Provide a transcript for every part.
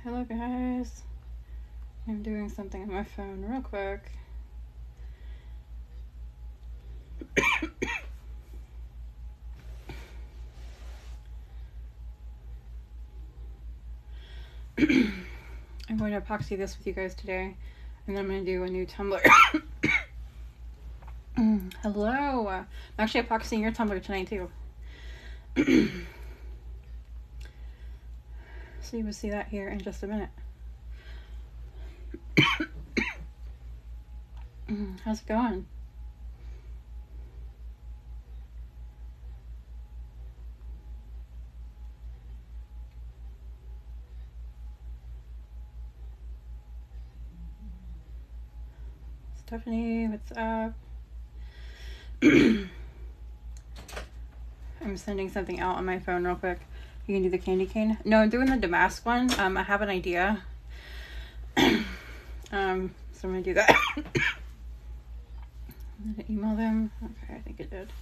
Hello guys, I'm doing something on my phone real quick. I'm going to epoxy this with you guys today, and then I'm going to do a new tumbler. Hello, I'm actually epoxying your tumbler tonight too. So you will see that here in just a minute. How's it going? Stephanie, what's up? I'm sending something out on my phone real quick. You can do the candy cane. No, I'm doing the Damask one. I have an idea. So I'm gonna do that. Did I email them? Okay, I think it did.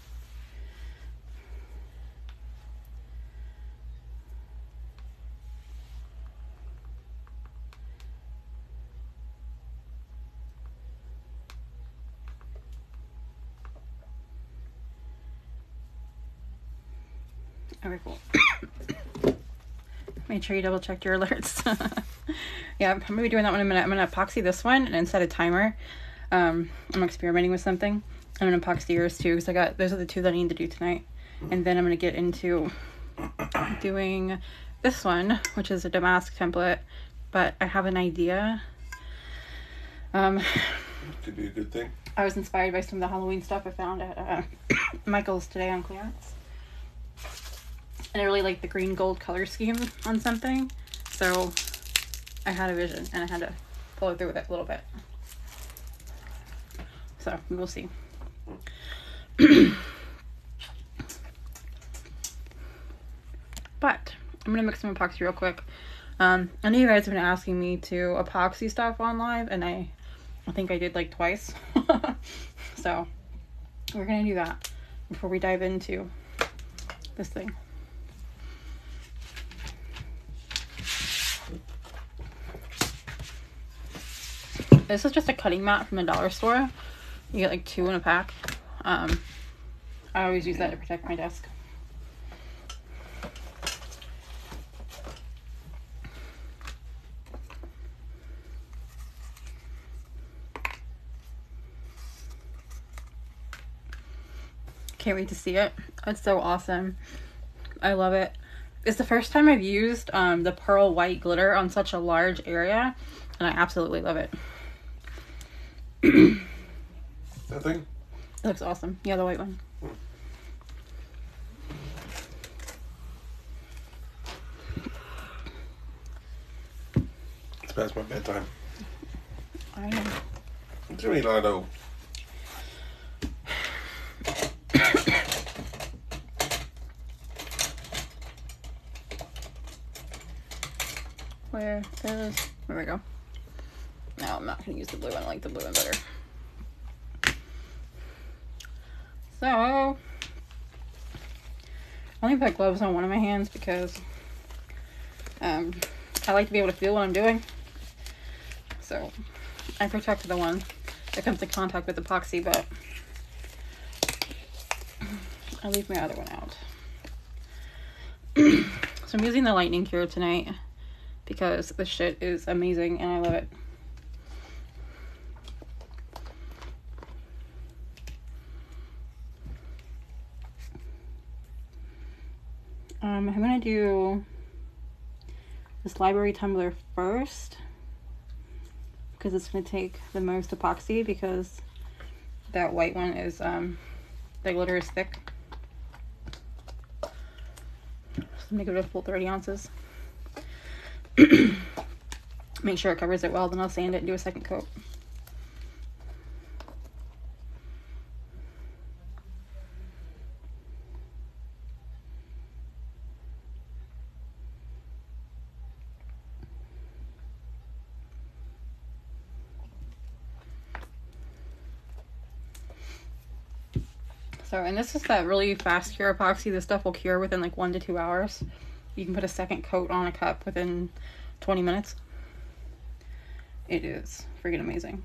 Okay, cool. Make sure you double check your alerts. Yeah, I'm gonna be doing that one in a minute. I'm gonna epoxy this one and set a timer. I'm experimenting with something. I'm gonna epoxy yours too, because those are the two that I need to do tonight. And then I'm gonna get into doing this one, which is a Damask template. But I have an idea. Could be a good thing. I was inspired by some of the Halloween stuff I found at Michael's today on clearance. And I really like the green gold color scheme on something. So I had a vision and I had to follow through with it a little bit. So we will see. But I'm gonna mix some epoxy real quick. I know you guys have been asking me to epoxy stuff on live, and I think I did like twice. So we're gonna do that before we dive into this thing. This is just a cutting mat from the dollar store. You get like 2 in a pack. I always use that to protect my desk. Can't wait to see it. It's so awesome. I love it. It's the first time I've used the pearl white glitter on such a large area, and I absolutely love it. That thing? It looks awesome. Yeah, the white one. It's past my bedtime. I know. It's really not though. Where we go. No, I'm not going to use the blue one. I like the blue one better. So, I only put gloves on one of my hands because I like to be able to feel what I'm doing. So, I protect the one that comes in contact with epoxy, but I leave my other one out. So, I'm using the lightning cure tonight because this shit is amazing and I love it. I'm going to do this library tumbler first because it's going to take the most epoxy because that white one is, the glitter is thick. So make it a full 30 ounces. Make sure it covers it well, then I'll sand it and do a second coat. So, and this is that really fast cure epoxy. This stuff will cure within like 1 to 2 hours. You can put a second coat on a cup within 20 minutes. It is freaking amazing.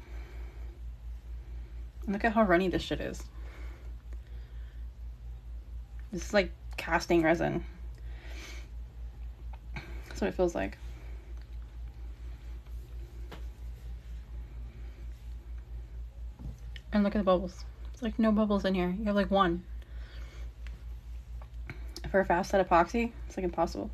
And look at how runny this shit is. This is like casting resin. That's what it feels like. And look at the bubbles. It's like no bubbles in here. You have like one. For a fast set epoxy, it's like impossible.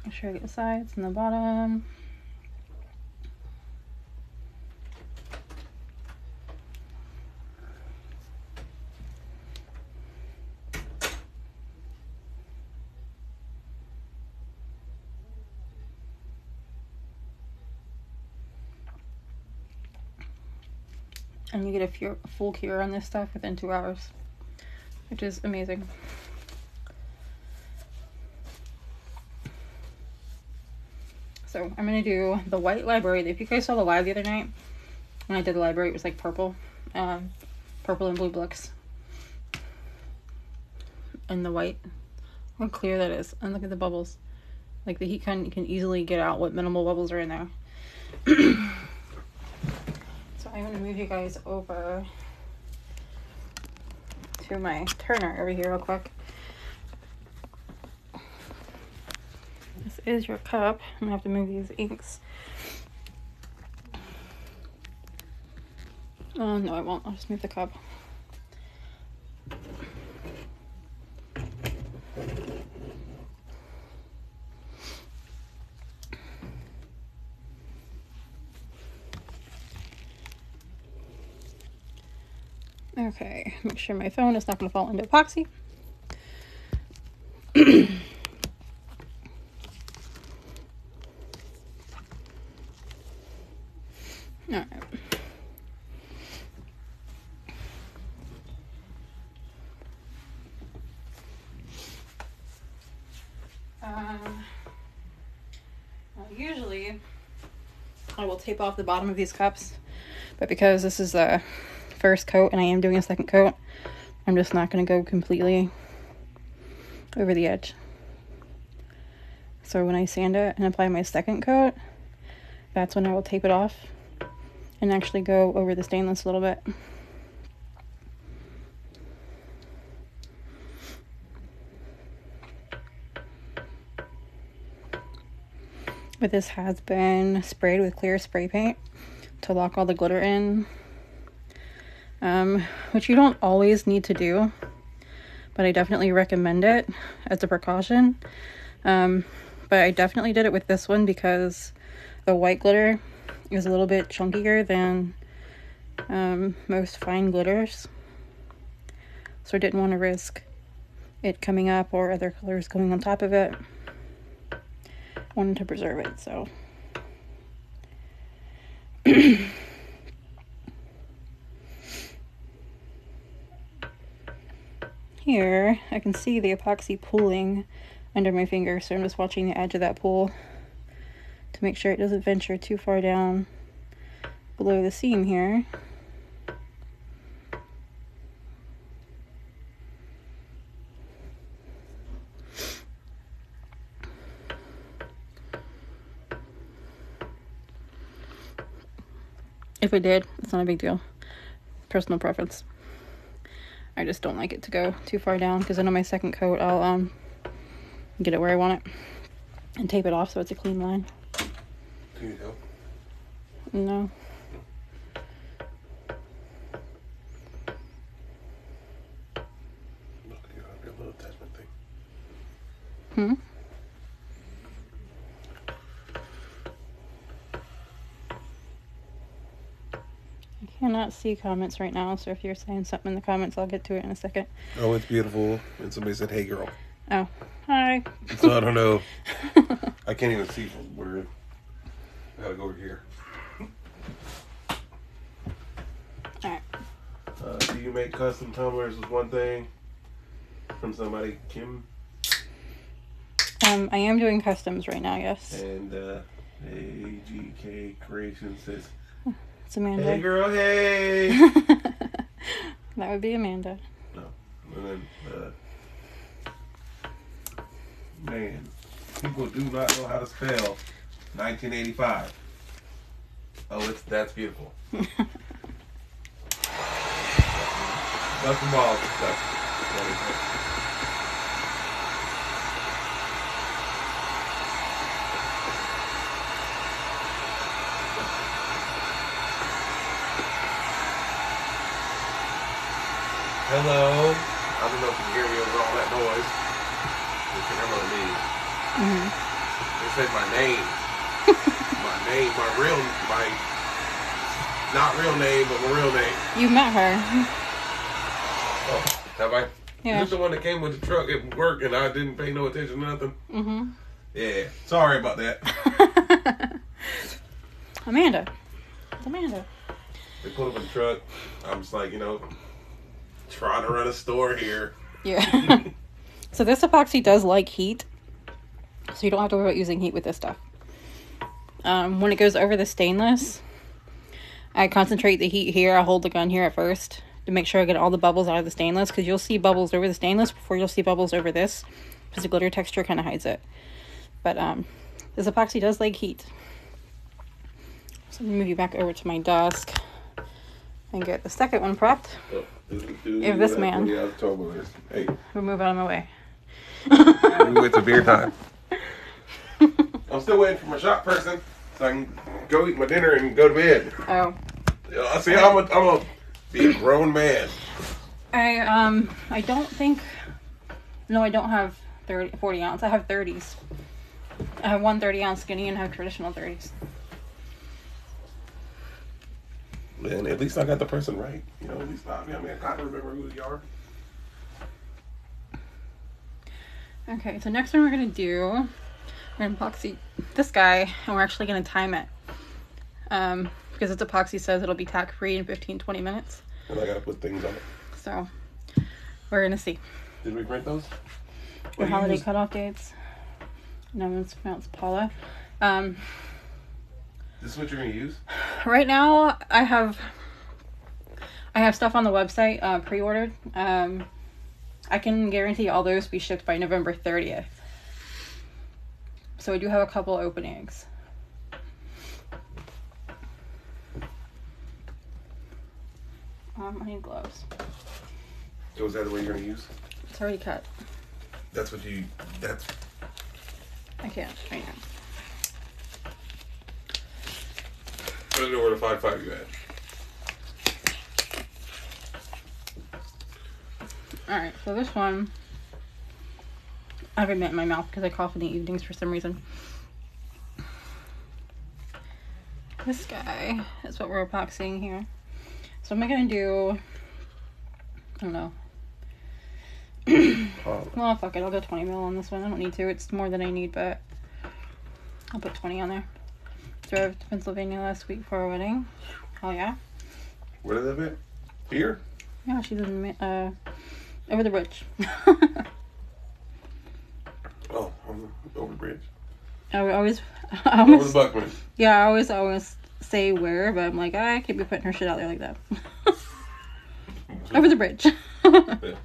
Make sure I get the sides and the bottom. And you get a full cure on this stuff within 2 hours, which is amazing. So I'm going to do the white library. If you guys saw the live the other night, when I did the library, it was like purple. Purple and blue books. And the white. Look how clear that is. And look at the bubbles. Like the heat can easily get out what minimal bubbles are in there. So I'm going to move you guys over to my turner over here real quick. This is your cup. I'm gonna have to move these inks. Oh, no, I won't. I'll just move the cup. Okay, make sure my phone is not going to fall into epoxy. Alright. Usually I will tape off the bottom of these cups, but because this is the first coat and I am doing a second coat, I'm just not going to go completely over the edge. So when I sand it and apply my second coat, that's when I will tape it off and actually go over the stainless a little bit. But this has been sprayed with clear spray paint to lock all the glitter in, which you don't always need to do, but I definitely recommend it as a precaution. But I definitely did it with this one because the white glitter is a little bit chunkier than most fine glitters, so I didn't want to risk it coming up or other colors going on top of it. Wanted to preserve it, so here I can see the epoxy pooling under my finger, so I'm just watching the edge of that pool to make sure it doesn't venture too far down below the seam here. If it did, it's not a big deal. Personal preference. I just don't like it to go too far down because then on my second coat I'll get it where I want it and tape it off so it's a clean line. Do you need help? No. Look at your little attachment thing. Hmm? I cannot see comments right now, so if you're saying something in the comments, I'll get to it in a second. Oh, it's beautiful. And somebody said, "Hey, girl." Oh, hi. So I don't know. I can't even see from where. I gotta go over here. All you make custom tumblers was one thing from somebody, Kim. I am doing customs right now, yes. And AGK Creations says, It's Amanda. hey girl, hey. That would be Amanda. No. And then, man, people do not know how to spell 1985. Oh, that's beautiful. Custom balls. Hello. I don't know if you can hear me over all that noise. You can hear me. They said my name. my not real name, but my real name. You met her. Oh, have I? Yeah. Is this the one that came with the truck at work and I didn't pay no attention to nothing? Mm-hmm. Yeah. Sorry about that. Amanda. It's Amanda. They put him in the truck. I'm just like, trying to run a store here. Yeah. So this epoxy does like heat. So you don't have to worry about using heat with this stuff. When it goes over the stainless, I concentrate the heat here. I hold the gun here at first to make sure I get all the bubbles out of the stainless, because you'll see bubbles over the stainless before you'll see bubbles over this, because the glitter texture kind of hides it. But this epoxy does like heat. So let me move you back over to my desk and get the second one prepped. Oh, If this man Hey, will move out of my way. we went to beer time. I'm still waiting for my shop person so I can go eat my dinner and go to bed. Oh. See, I'm a be a grown man. I don't think. No, I don't have 40 ounce. I have 30s. I have one 30-ounce skinny and I have traditional 30s. Man, at least I got the person right. At least I gotta remember who you are. Okay, so next one we're gonna do, we're gonna epoxy this guy, and we're actually gonna time it. Because its epoxy says it'll be tack free in 15-20 minutes. And I gotta put things on it. So we're gonna see. Did we print those? The holiday cutoff dates. No, it's pronounced Paula. This is what you're gonna use? Right now, I have stuff on the website pre-ordered. I can guarantee all those will be shipped by November 30th. So I do have a couple openings. I need gloves. So is that the way you're gonna use? It's already cut. That's I can't right now. I don't know where to find you at. Alright, so this one, I have a mint in my mouth because I cough in the evenings for some reason. This guy is what we're epoxying here. So what am I going to do? I don't know. Well, fuck it. I'll go 20 mil on this one. I don't need to. It's more than I need, but I'll put 20 on there. Drove to Pennsylvania last week for a wedding. Hell yeah. Where did that be? Here? Yeah, she's in, over the bridge. Oh, over the bridge. I always Over the Buckman. Yeah, I always say where, but I'm like, I can't be putting her shit out there like that. Over the bridge. Yeah.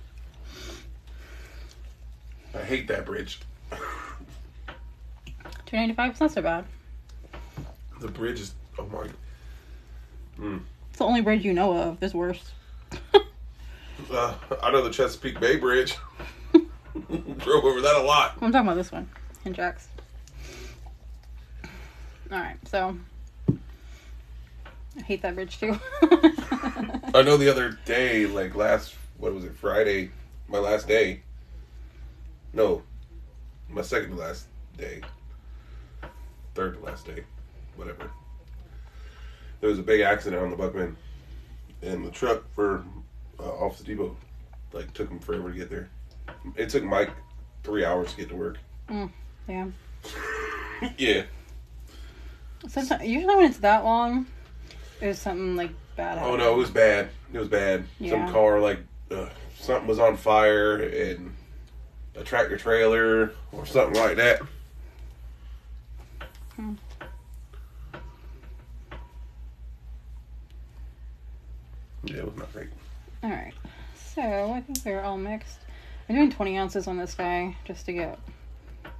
I hate that bridge. $2.95 is not so bad. The bridge is, oh my. It's the only bridge you know of. There's worse. I know the Chesapeake Bay Bridge. Drove over that a lot. I'm talking about this one. In Jax. Alright, so I hate that bridge too. I know the other day, like Friday, my last day. No, my second to last day. Third to last day. Whatever. There was a big accident on the Buckman. And the truck for Office Depot, took him forever to get there. It took Mike 3 hours to get to work. Yeah. Yeah. Sometimes, usually when it's that long, It was something like bad. Oh no, it was bad. It was bad. Yeah. Some car like something was on fire and a tractor trailer or something like that. Yeah, it was not great. All right, so I think they're all mixed. I'm doing 20 ounces on this guy just to get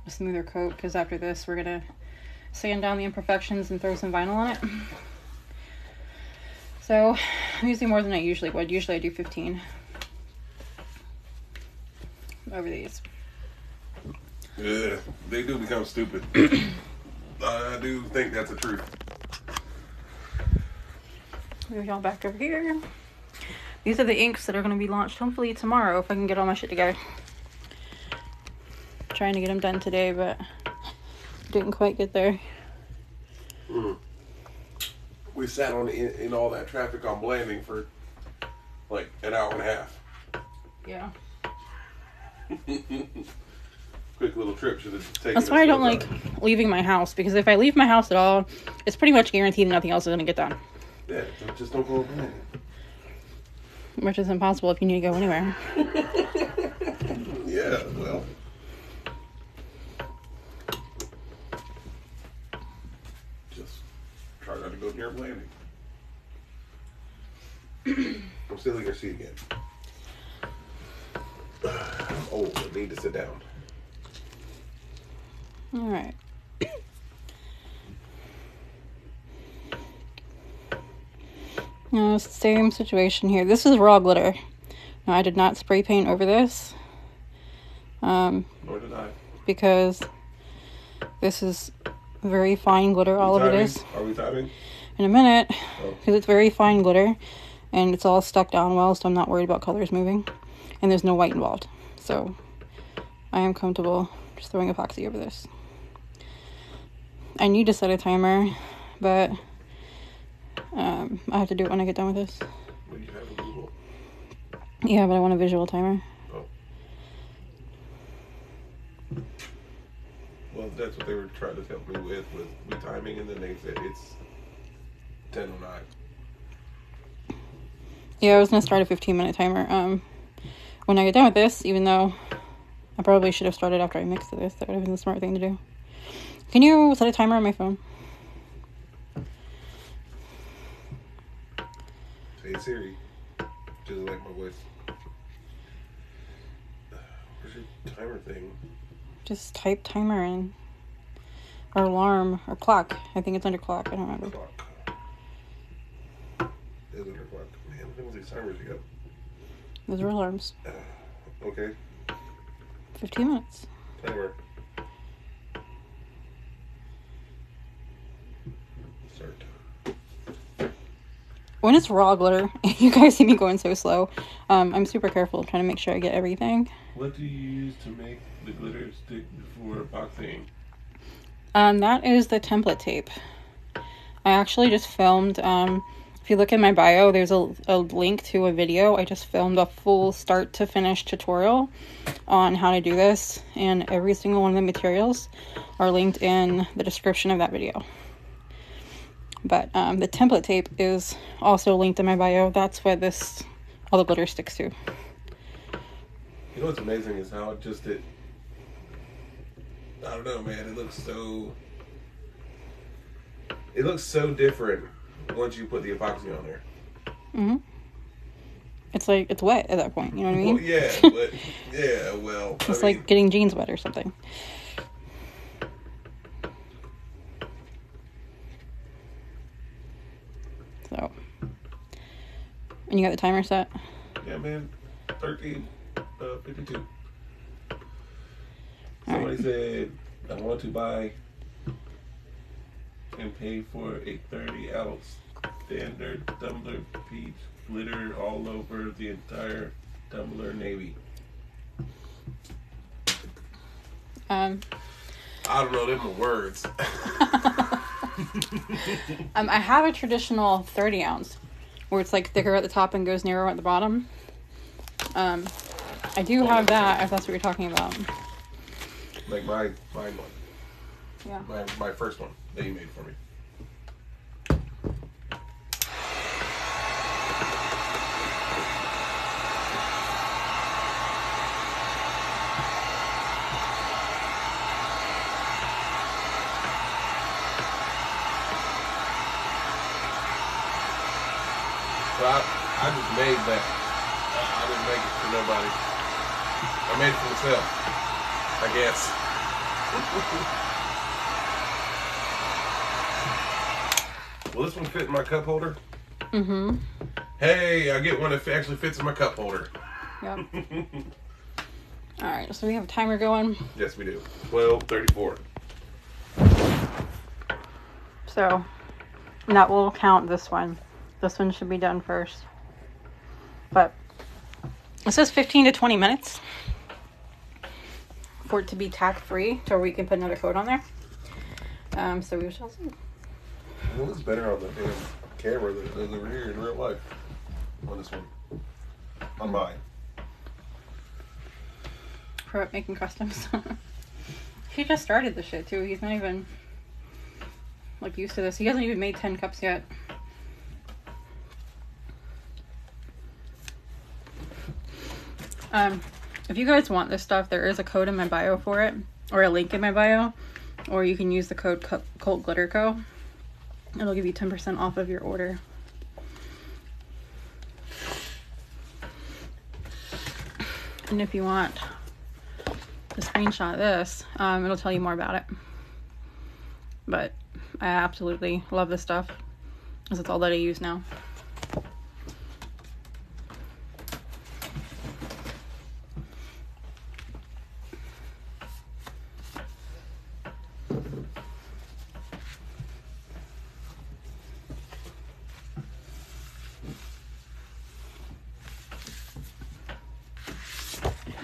a smoother coat, because after this we're gonna sand down the imperfections and throw some vinyl on it. So I'm using more than I usually would. Usually I do 15 over these. Yeah, they do become stupid. I do think that's the truth. Move y'all back over here. These are the inks that are going to be launched hopefully tomorrow if I can get all my shit together. Trying to get them done today, but didn't quite get there. We sat on in all that traffic on Blanding for like an hour and a half. Yeah. Quick little trip should have taken. That's why I don't like leaving my house, because if I leave my house at all, it's pretty much guaranteed nothing else is going to get done. Yeah, just don't go Blanding. Which is impossible if you need to go anywhere. Yeah, well. Just try not to go near Blanding. I'm still in your seat again. I'm old. I need to sit down. Alright. No, same situation here. This is raw glitter. No, I did not spray paint over this. Nor did I. Because this is very fine glitter all over this. Are we timing? In a minute. Oh. Because it's very fine glitter. And it's all stuck down well, so I'm not worried about colors moving. And there's no white involved. So I am comfortable just throwing epoxy over this. I need to set a timer, but I have to do it when I get done with this. Well, you have a Google. Yeah, but I want a visual timer. Oh. Well, that's what they were trying to help me with timing, and then they said it's 10:09. Yeah, I was going to start a 15-minute timer. When I get done with this, even though I probably should have started after I mixed this, that would have been the smart thing to do. Can you set a timer on my phone? Hey Siri, just like my voice. Where's your timer thing? Just type timer in. Or alarm. Or clock. I think it's under clock. I don't remember. Clock. It is under clock. Man, what these timers you got? Those are alarms. Okay. 15 minutes. Timer. Start. When it's raw glitter, you guys see me going so slow. I'm super careful trying to make sure I get everything. What do you use to make the glitter stick before epoxying? That is the template tape. I actually just filmed, if you look in my bio, there's a link to a video. I just filmed a full start to finish tutorial on how to do this, and every single one of the materials are linked in the description of that video. But the template tape is also linked in my bio. That's what all the glitter sticks to. You know what's amazing is how I don't know, man. It looks so different once you put the epoxy on there. Mm-hmm. It's like, it's wet at that point, you know what I mean? Well, yeah, but, yeah, well. It's like getting jeans wet or something. So. And you got the timer set? Yeah, man. 13:52. Somebody Right. said, I want to buy and pay for a 30-ounce standard tumbler peach glitter all over the entire tumbler navy. I don't know them words. I have a traditional 30 ounce where it's like thicker at the top and goes narrower at the bottom. I do have that, if that's what you're talking about. Like my one. Yeah. My first one that you made for me. I just made that. I didn't make it for nobody. I made it for myself, I guess. Will this one fit in my cup holder? Mm-hmm. Hey, I get one that actually fits in my cup holder. Yep. Alright, so we have a timer going. Yes, we do. 12:34. So, that will count this one. This one should be done first. But, it says 15 to 20 minutes for it to be tack-free, so we can put another coat on there. So we shall see. It looks better on the damn camera than it does over here in real life. On this one. On mine. For making customs. He just started the shit too. He's not even like used to this. He hasn't even made 10 cups yet. If you guys want this stuff, there is a code in my bio for it, or a link in my bio, or you can use the code Cult Glitter Co. It'll give you 10% off of your order. And if you want to screenshot this, it'll tell you more about it. But I absolutely love this stuff, because it's all that I use now.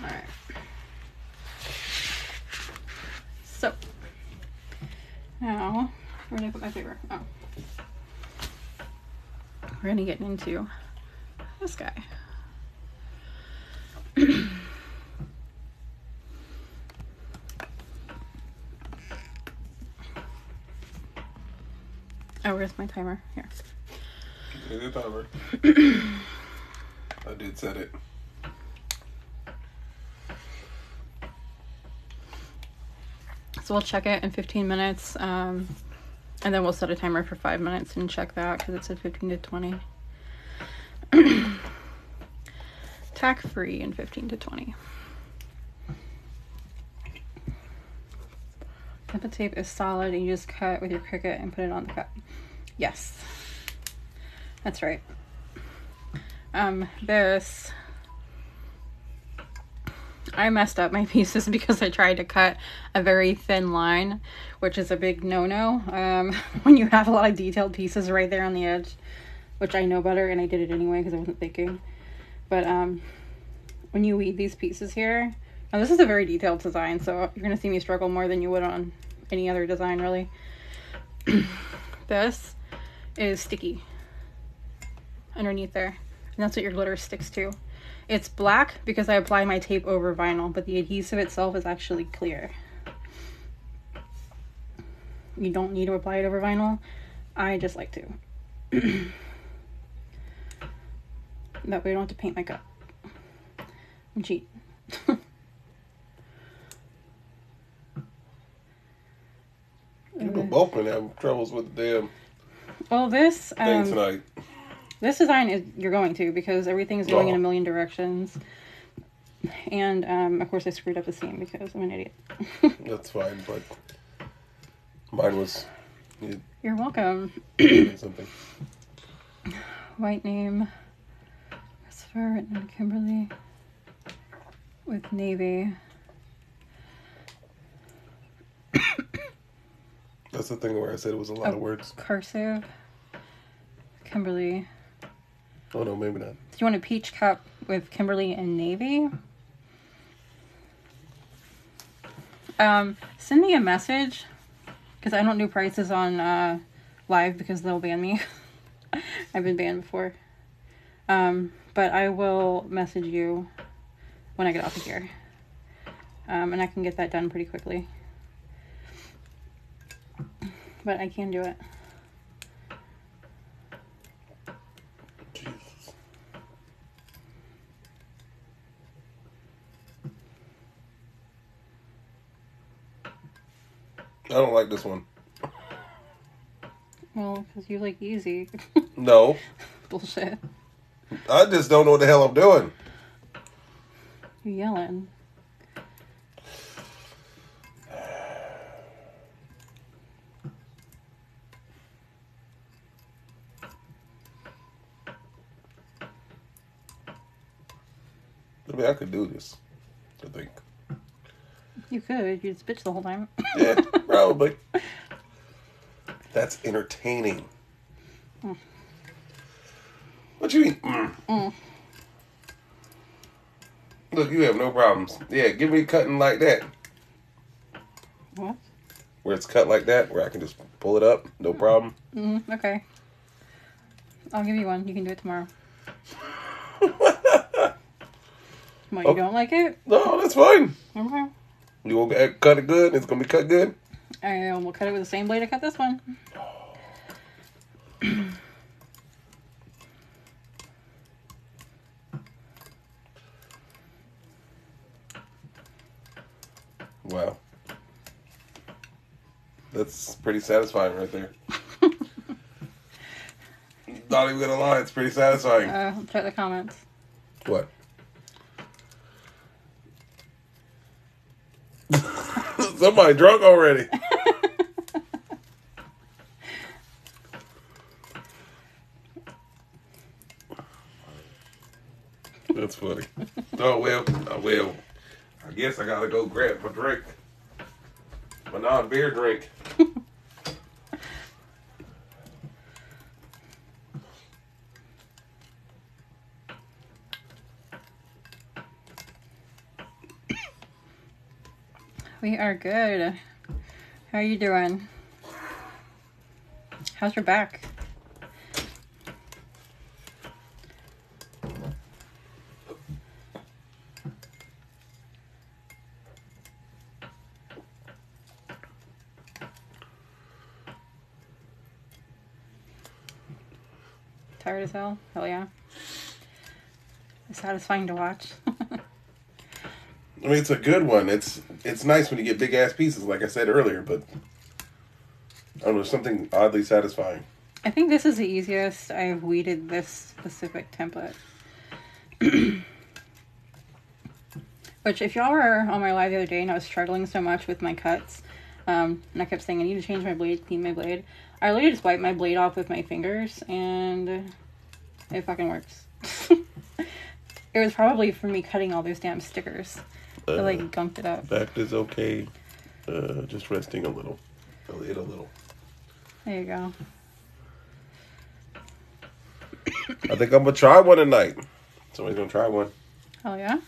Alright. So, now, where did I put my paper? Oh. We're gonna get into this guy. Oh, where's my timer? Here. Here's the timer. I did set it. So we'll check it in 15 minutes, and then we'll set a timer for 5 minutes and check that because it said 15 to 20. Tack free in 15 to 20. If the tape is solid and you just cut with your Cricut and put it on the cup. Yes. That's right. This... I messed up my pieces because I tried to cut a very thin line, which is a big no-no. When you have a lot of detailed pieces right there on the edge, which I know better, and I did it anyway because I wasn't thinking. But when you weed these pieces here, now this is a very detailed design, so you're going to see me struggle more than you would on any other design, really. This is sticky underneath there, and that's what your glitter sticks to. It's black because I apply my tape over vinyl, but the adhesive itself is actually clear. You don't need to apply it over vinyl. I just like to. That way I don't have to paint my cup. And cheat. People both been having troubles with the damn this thing tonight. This design is you're going to because everything's going in a million directions. And of course I screwed up the seam because I'm an idiot. That's fine, but mine was. You're welcome. Something. White name. Christopher written in Kimberly with navy. That's the thing where I said it was a lot of words. Cursive. Kimberly. Oh no, maybe not. Do you want a peach cup with Kimberly and navy? Send me a message because I don't do prices on live because they'll ban me. I've been banned before. But I will message you when I get off of here. And I can get that done pretty quickly. But I can do it. Jesus. I don't like this one. Well, because you like easy. No. Bullshit. I just don't know what the hell I'm doing. You're yelling. I mean, I could do this, I think. You could. You'd bitch the whole time. Yeah, probably. That's entertaining. Mm. What you mean? Look, you have no problems. Yeah, give me cutting like that. What? Where it's cut like that, where I can just pull it up, no problem. Okay. I'll give you one. You can do it tomorrow. What, you don't like it? No, that's fine. Okay. You want to cut it good? It's going to be cut good? And we'll cut it with the same blade I cut this one. Wow. That's pretty satisfying right there. Not even gonna lie, it's pretty satisfying. Check the comments. What? Somebody drunk already. That's funny. Oh, well. I guess I gotta go grab my drink. My non-beer drink. We are good. How are you doing? How's your back? Tired as hell? Hell yeah. It's satisfying to watch. I mean, it's a good one. It's nice when you get big ass pieces, like I said earlier, but I don't know, something oddly satisfying. I think this is the easiest I've weeded this specific template. Which, if y'all were on my live the other day and I was struggling so much with my cuts, and I kept saying I need to change my blade, clean my blade, I literally just wiped my blade off with my fingers, and it fucking works. It was probably for me cutting all those damn stickers. I like gunked it up. Back is okay. Just resting a little. I'll hit a little. There you go. I think I'm gonna try one tonight. Somebody's gonna try one. Oh yeah?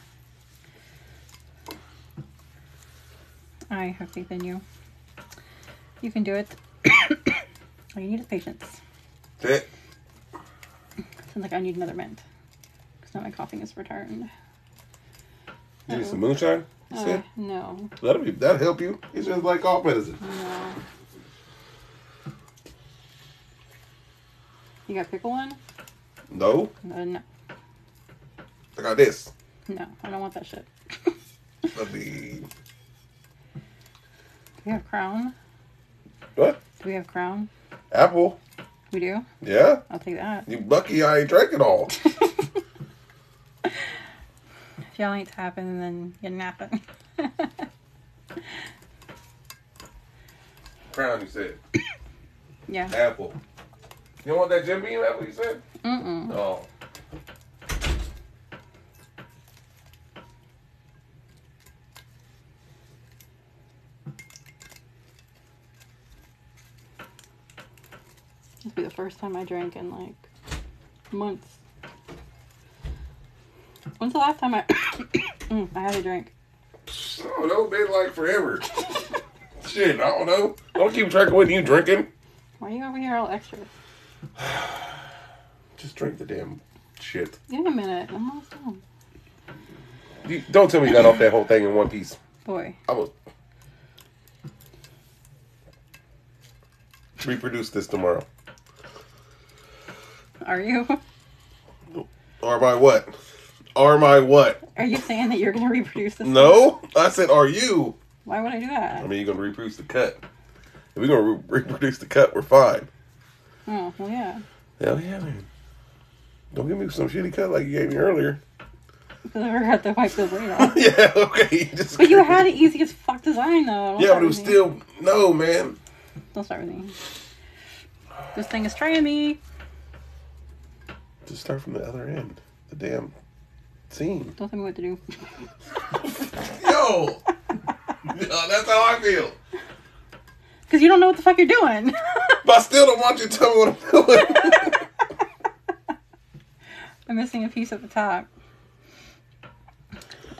I have faith in you. You can do it. All you need is patience. That's it. Sounds like I need another mint. Because now my coughing is returned. You need some moonshine? You said? No. That'll help you. It's just like cough medicine. No. You got pickle one? No. No. I got this. No, I don't want that shit. I mean, Do we have Crown? what? Do we have Crown? Apple. We do? Yeah. I'll take that. You lucky I ain't drank it all. If y'all ain't tapping, then you're napping. Crown, you said. Yeah. Apple. You don't want that Jim Beam apple, you said? Mm-mm. Oh. This will be the first time I drank in like months. When's the last time I had a drink? I don't know, been like forever. Shit, I don't know. Don't keep track of what you drinking. Why are you over here all extra? Just drink the damn shit. Give me a minute. I'm almost done. Don't tell me you got off that whole thing in one piece. Boy. I will reproduce this tomorrow. Are you? Or my what? Are my what? Are you saying that you're going to reproduce this? No, I said, are you? Why would I do that? I mean, you're going to reproduce the cut. If we're going to reproduce the cut, we're fine. Oh, well, yeah. Hell yeah, man. Don't give me some shitty cut like you gave me earlier. Because I forgot to wipe the blade off. Yeah, okay. But you had it easy as fuck design, though. Yeah, but it was still... No, man. Don't start with me. This thing is trying me. Just start from the other end. The damn seam. Don't tell me what to do. Yo! That's how I feel. Because you don't know what the fuck you're doing. But I still don't want you to tell me what I'm doing. I'm missing a piece at the top.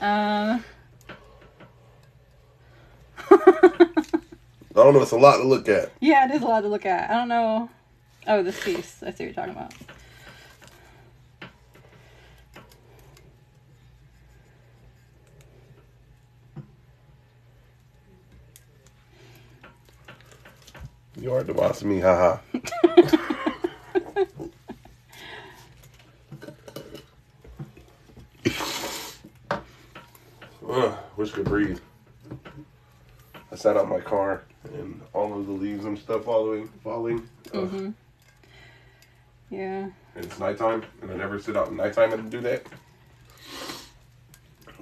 I don't know. It's a lot to look at. Yeah, it is a lot to look at. I don't know. Oh, this piece. I see what you're talking about. You are the boss of me, haha. Wish I could breathe. I sat out in my car and all of the leaves and stuff falling. Mm-hmm. Yeah. And it's nighttime, and I never sit out in nighttime and do that.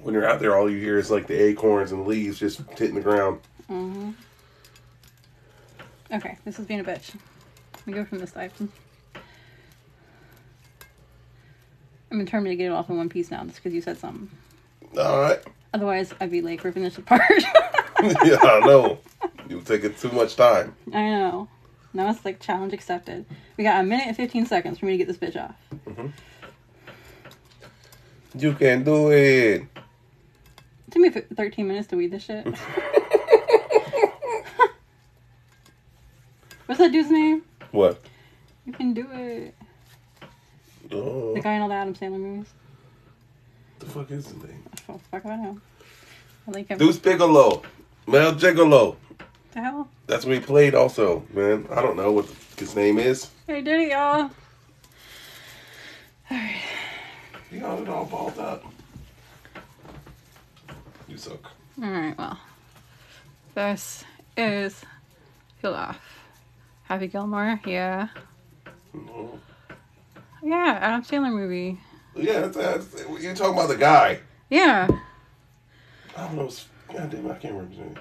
When you're out there, all you hear is like the acorns and leaves just hitting the ground. Mm-hmm. Okay, this is being a bitch. Let me go from this side. I'm determined to get it off in one piece now, just because you said something. Alright. Otherwise, I'd be late for ripping this apart. Yeah, I know. You'll take it too much time. I know. Now it's like challenge accepted. We got 1 minute and 15 seconds for me to get this bitch off. Mm-hmm. You can do it. It took me 13 minutes to weed this shit. What's that dude's name? What? You can do it. Oh. The guy in all the Adam Sandler movies. The fuck is his name? Oh, fuck about him. I like him. Deuce Bigelow. Mel Gigolo. The hell? That's what he played also, man. I don't know what his name is. Hey, did it, y'all. Alright. You got it all balled up. You suck. Alright, well. This is Peel Off. Happy Gilmore, yeah. No. Yeah, Adam Sandler movie. Yeah, that's you're talking about the guy. Yeah. I don't know. God damn, I can't remember his name.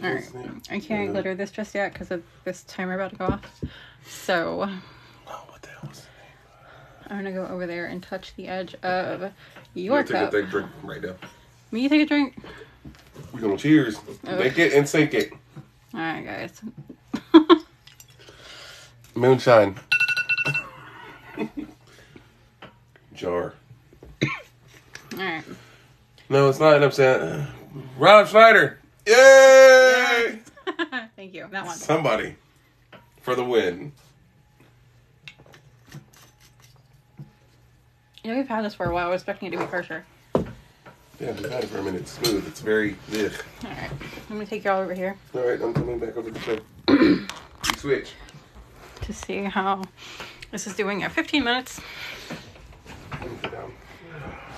Alright. I can't glitter this just yet because of this timer about to go off. So. Oh, what the hell was his name? I'm going to go over there and touch the edge of your cup. Take a drink right now. Me take a drink? We're going to cheers. Make it and sink it. Alright, guys. Moonshine. Jar. Alright. No, it's not. I'm saying Rob Schneider. Yay! Thank you. That one. Somebody for the win. You know, we've had this for a while. I was expecting it to be harsher. Yeah, we've had it for a minute. It's smooth. It's very ugh. Alright. I'm going to take you all over here. Alright, I'm coming back over the show. You switch. To see how this is doing at 15 minutes.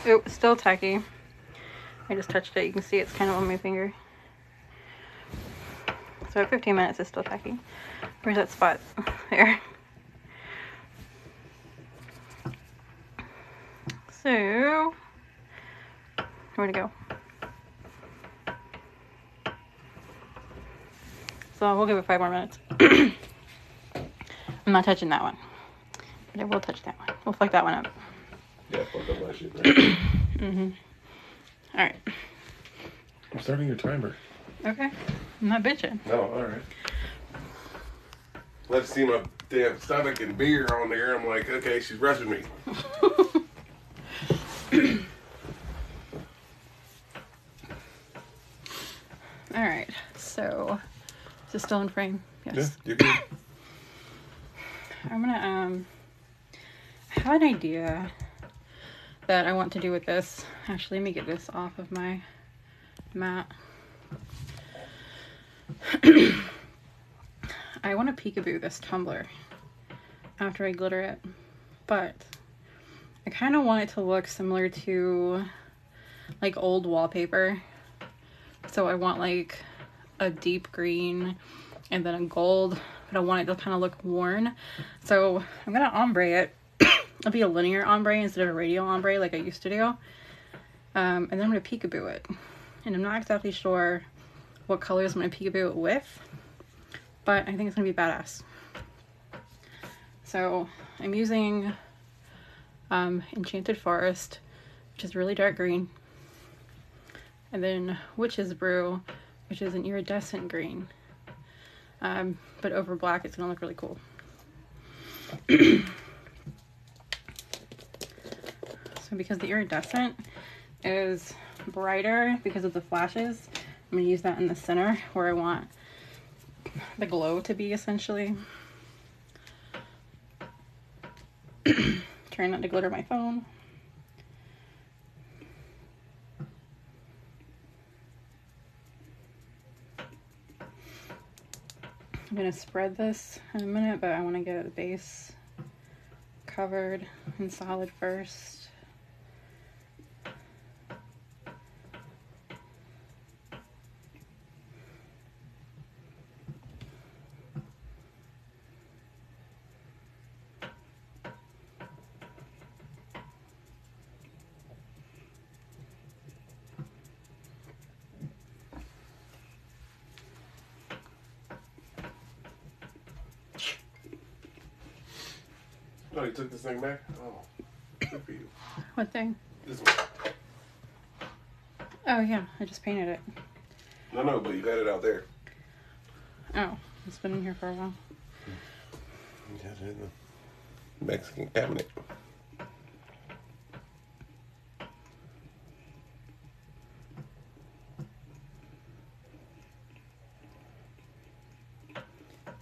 Oh, still tacky. I just touched it. You can see it's kind of on my finger. So at 15 minutes, it's still tacky. Where's that spot? There. So, where'd it go? So we'll give it 5 more minutes. I'm not touching that one. But I will touch that one. We'll fuck that one up. Yeah, fuck up my shit, right? Mm-hmm. Alright. I'm starting your timer. Okay. I'm not bitching. No, alright. Let's see my damn stomach and beer on there. I'm like, okay, she's rushing me. Alright. So, is it still in frame? Yes. Yeah, you're good. I'm gonna, I have an idea that I want to do with this. Actually, let me get this off of my mat. I want to peekaboo this tumbler after I glitter it, but I kind of want it to look similar to like old wallpaper. So I want like a deep green and then a gold, but I want it to kind of look worn. So I'm gonna ombre it It'll be a linear ombre instead of a radial ombre like I used to do. And then I'm going to peekaboo it. And I'm not exactly sure what colors I'm going to peekaboo it with, but I think it's going to be badass. So I'm using Enchanted Forest, which is really dark green. And then Witch's Brew, which is an iridescent green. But over black, it's going to look really cool. So because the iridescent is brighter because of the flashes, I'm going to use that in the center where I want the glow to be, essentially. Trying not to glitter my phone. I'm going to spread this in a minute, but I want to get the base covered in solid first. Oh, you took this thing back? Oh, good for you. What thing? This one. Oh yeah, I just painted it. No, but you got it out there. Oh, it's been in here for a while. You got it in the Mexican cabinet.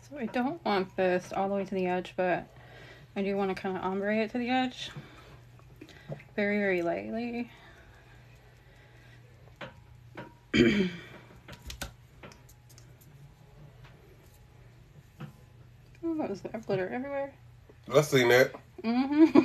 So I don't want this all the way to the edge, but I do want to kind of ombre it to the edge. Very, very lightly. Oh, what was that? Glitter everywhere. I've seen that. Mm-hmm.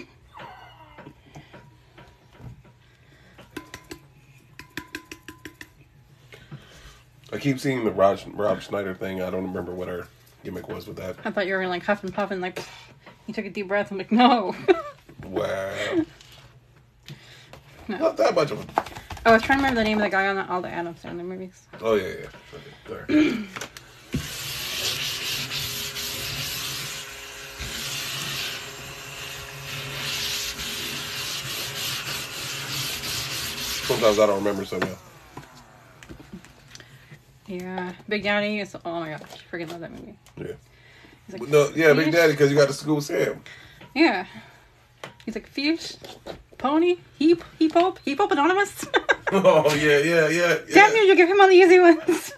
I keep seeing the Rob Schneider thing. I don't remember what our gimmick was with that. I thought you were like huff and puff and like you took a deep breath. I'm like, no. Wow. No. Not that much of a... I was trying to remember the name of the guy on all the Adam Sandler movies. Oh, yeah. Okay, sorry. Sometimes I don't remember so well. Yeah, Big Daddy is. Oh my gosh, I freaking love that movie. Yeah. He's like, No, yeah, fish? Big Daddy, because you got to school Sam. Yeah. He's like, fish, pony, heap anonymous. Oh, yeah. Damn you give him all the easy ones.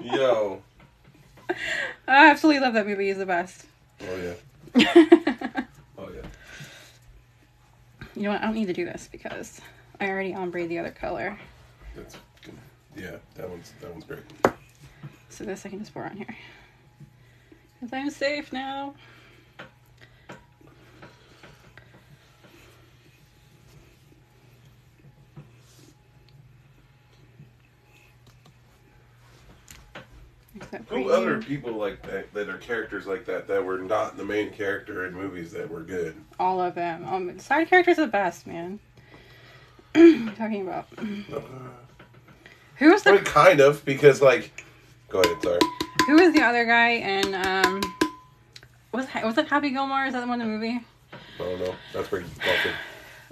Yo. I absolutely love that movie. He's the best. Oh, yeah. Oh, yeah. You know what? I don't need to do this because I already ombre the other color. That's good. Yeah, that one's great. So this I can just pour on here. Because I'm safe now. Who other people like that are characters like that were not the main character in movies that were good? All of them. Side characters are the best, man. What are you talking about? Who was the... I mean, kind of, because, like... Go ahead, sorry. Who was the other guy in, was it Happy Gilmore? Is that the one in the movie? Oh, no. That's pretty awesome.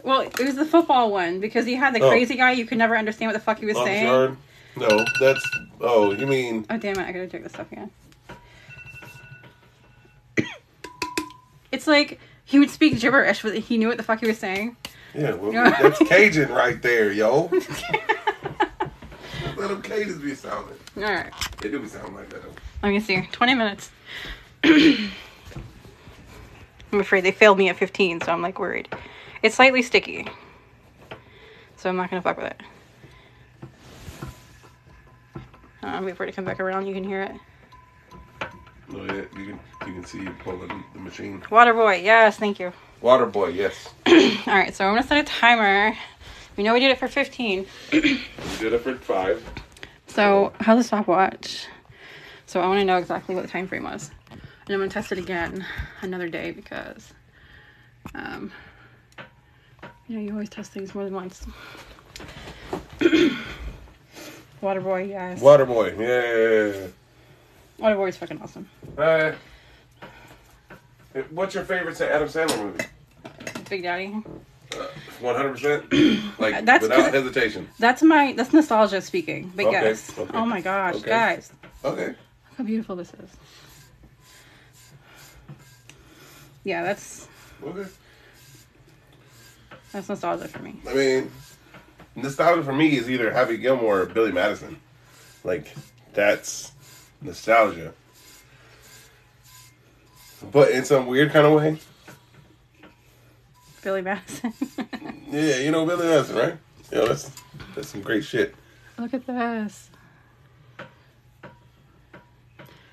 Well, it was the football one, because he had the crazy guy, you could never understand what the fuck he was saying. Yard? No, that's... Oh, you mean... Oh, damn it, I gotta check this up again. It's like, he would speak gibberish, but he knew what the fuck he was saying. Yeah, well, that's Cajun right there, yo. Let them Cajuns be sounding. Alright. They do be sounding like that. Let me see. 20 minutes. I'm afraid they failed me at 15, so I'm like worried. It's slightly sticky. So I'm not gonna fuck with it. Wait for it to come back around, you can hear it. Oh, yeah, you can see you pulling the machine. Water boy, yes, thank you. Water boy, yes. Alright, so I'm gonna set a timer. We know we did it for 15. We did it for 5. So, how's the stopwatch? So I want to know exactly what the time frame was. And I'm going to test it again another day because You always test things more than once. Waterboy, yes. Waterboy, yeah. Waterboy is fucking awesome. What's your favorite Adam Sandler movie? Big Daddy. 100%? Like, without hesitation. That's nostalgia speaking. But okay, yes. Okay. Oh my gosh, guys. Okay. Look how beautiful this is. Yeah, that's... Okay. That's nostalgia for me. I mean, nostalgia for me is either Happy Gilmore or Billy Madison. Like, that's nostalgia. But in some weird kind of way. Billy Madison. Yeah, you know Billy Madison, right? You know, that's some great shit. Look at this.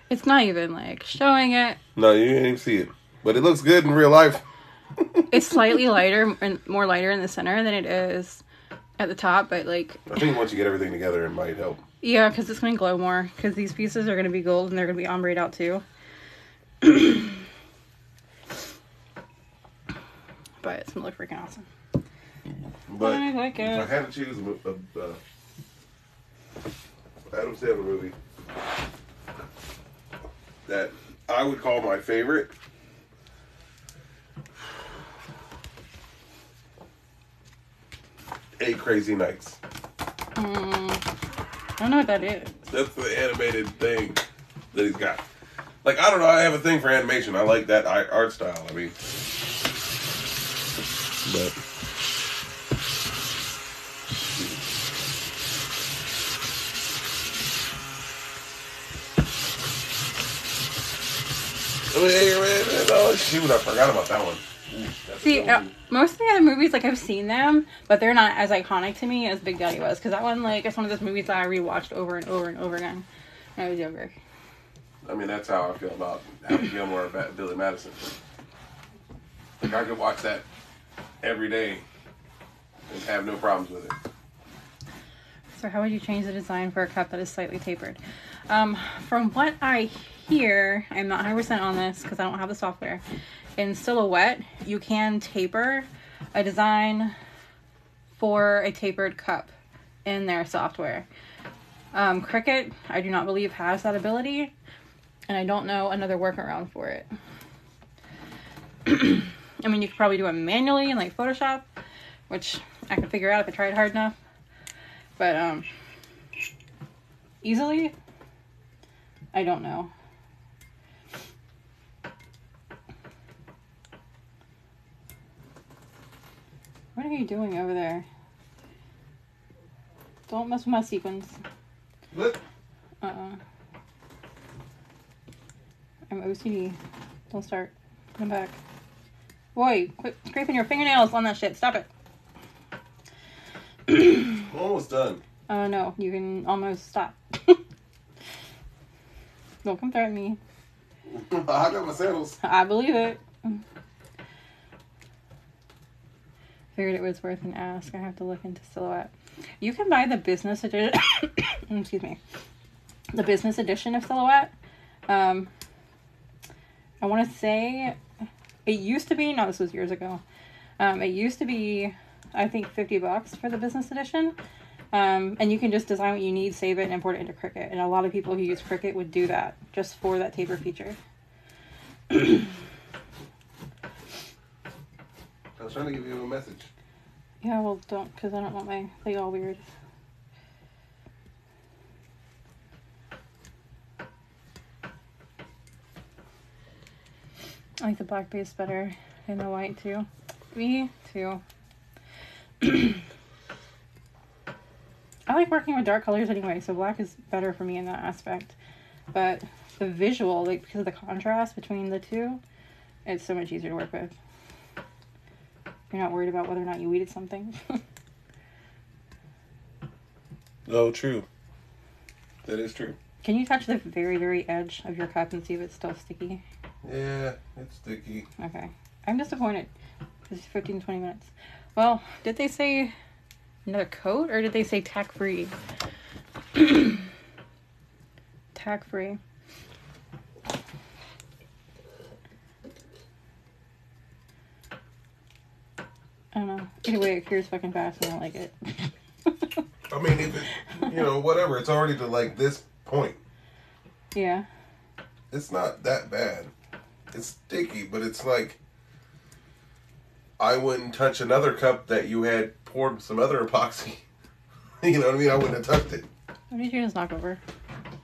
It's not even, like, showing it. No, you didn't even see it. But it looks good in real life. It's slightly lighter and more lighter in the center than it is at the top, but, like... I think once you get everything together, it might help. Yeah, because it's going to glow more. Because these pieces are going to be gold and they're going to be ombre'd out, too. But it's going to look freaking awesome. But I like it. if I had to choose Adam Sandler movie that I would call my favorite, Eight Crazy Nights. I don't know what that is. That's the animated thing that he's got. Like, I don't know, I have a thing for animation. I like that art style. I mean, but... Oh, shoot, I forgot about that one. See, most of the other movies, like, I've seen them, but they're not as iconic to me as Big Daddy was. Because that one, like, it's one of those movies that I rewatched over and over and over again when I was younger. I mean, that's how I feel about Happy Gilmore and Billy Madison. Like, I could watch that every day and have no problems with it. So how would you change the design for a cup that is slightly tapered? From what I hear, I'm not 100% on this because I don't have the software. In Silhouette, you can taper a design for a tapered cup in their software. Cricut, I do not believe has that ability, and I don't know another workaround for it. I mean, you could probably do it manually in like Photoshop, which I could figure out if I tried hard enough. But easily, I don't know. What are you doing over there? Don't mess with my sequins. What? I'm OCD. Don't start. Come back. Boy, quit scraping your fingernails on that shit. Stop it. I'm almost done. Oh, no. You can almost stop. Don't come threaten me. I got my sandals. I believe it. Figured it was worth an ask. I have to look into Silhouette. You can buy the business edition. Excuse me. The business edition of Silhouette. I want to say it used to be. No, this was years ago. It used to be, I think, $50 for the business edition. And you can just design what you need, save it, and import it into Cricut. And a lot of people who use Cricut would do that just for that taper feature. I was trying to give you a message. Yeah, well, don't, because I don't want my thing all weird. I like the black base better than the white, too. Me, too. I like working with dark colors anyway, so black is better for me in that aspect. But the visual, like, because of the contrast between the two, it's so much easier to work with. You're not worried about whether or not you weeded something. Oh, true. That is true. Can you touch the very, very edge of your cup and see if it's still sticky? Yeah, it's sticky. Okay. I'm disappointed. It's 15 to 20 minutes. Well, did they say another coat or did they say tack-free? Tack-free. I don't know. Either way, it cures fucking fast and I don't like it. I mean, if it, whatever. It's already to like this point. Yeah. It's not that bad. It's sticky, but it's like I wouldn't touch another cup that you had poured some other epoxy. You know what I mean? I wouldn't have touched it. What did you just knock over?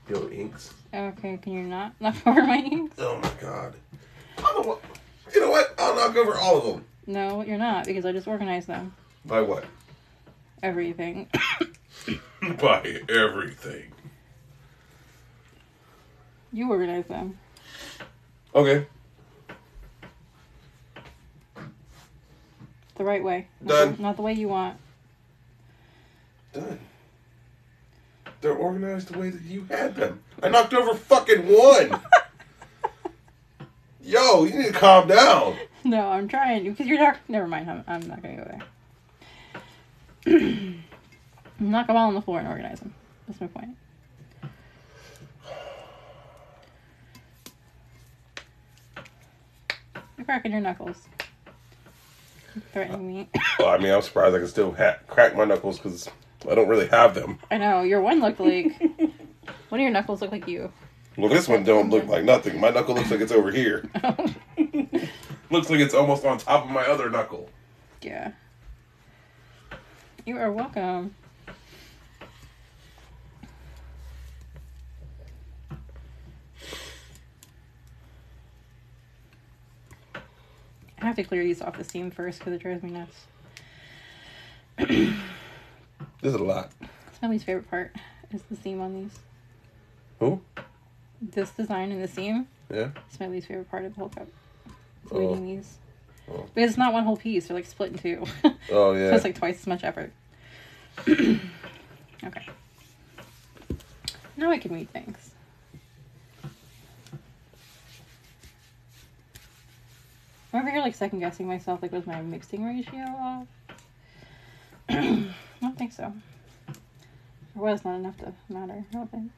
Yo, inks. Okay, can you not knock over my inks? Oh my god. You know what? I'll knock over all of them. No, you're not, because I just organized them. By what? Everything. By everything. You organized them. Okay. The right way. Done. Not the way you want. Done. They're organized the way that you had them. I knocked over fucking one. Yo, you need to calm down. No, I'm trying to, because you're not. Never mind. I'm not gonna go there. Knock them all on the floor and organize them. That's my point. You're cracking your knuckles. Threatening me. Well, I mean, I'm surprised I can still crack my knuckles because I don't really have them. I know. Your one looked like. One of your knuckles look like you. Well, this one don't look like nothing. My knuckle looks like it's over here. Looks like it's almost on top of my other knuckle. Yeah. You are welcome. I have to clear these off the steam first because it drives me nuts. This is a lot. It's my least favorite part, is the seam on these. Who? This design and the seam. Yeah. It's my least favorite part of the whole cup. It's Oh. weeding these. Oh. Because it's not one whole piece. They're like split in two. Oh, yeah. So it's like twice as much effort. Okay. Now I can read things. I'm over here like second guessing myself. Like, was my mixing ratio off? I don't think so. There was not enough to matter. I don't think.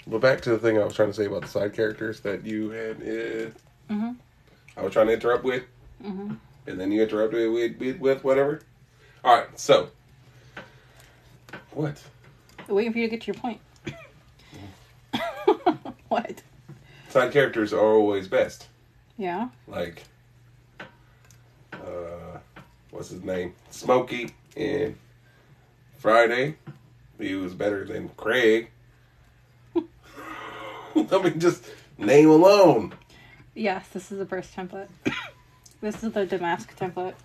But back to the thing I was trying to say about the side characters that you had. I was trying to interrupt with. And then you interrupted with whatever. All right, so. What? Waiting for you to get to your point. What? Side characters are always best. Yeah. Like, what's his name? Smokey in Friday. He was better than Craig. I mean, just name alone. Yes, this is the burst template. This is the Damask template.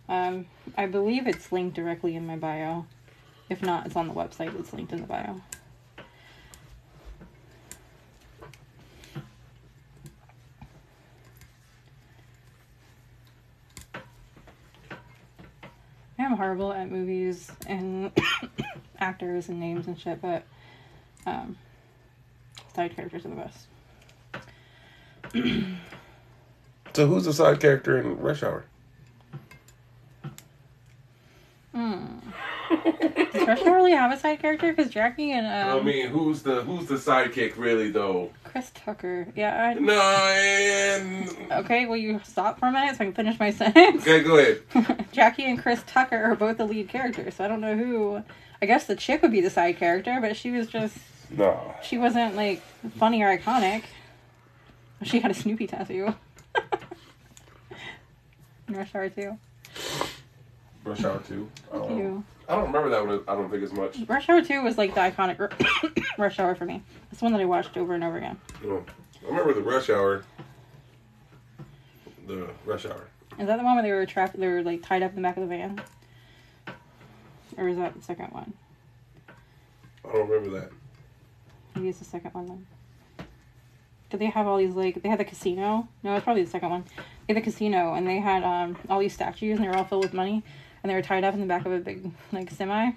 I believe it's linked directly in my bio. If not, it's on the website. It's linked in the bio. I'm horrible at movies and actors and names and shit, but side characters are the best. So who's the side character in Rush Hour? Does Rush Hour really have a side character? Because Jackie and I mean, who's the sidekick really though? Chris Tucker. Yeah. No, and Okay, will you stop for a minute so I can finish my sentence? okay, go ahead. Jackie and Chris Tucker are both the lead characters, so I don't know who. I guess the chick would be the side character, but she was just. No. She wasn't like funny or iconic. She had a Snoopy tattoo. In Rush Hour 2. Rush Hour 2. You. I don't remember that one. I don't think as much. Rush Hour 2 was like the iconic Rush Hour for me. It's one that I watched over and over again. No. I remember the Rush Hour. The Rush Hour. Is that the one where they were trapped? They were like tied up in the back of the van, or is that the second one? I don't remember that. Maybe it's the second one then. Did they have all these like they had the casino? No, it's probably the second one. They had the casino and they had all these statues and they were all filled with money and they were tied up in the back of a big like semi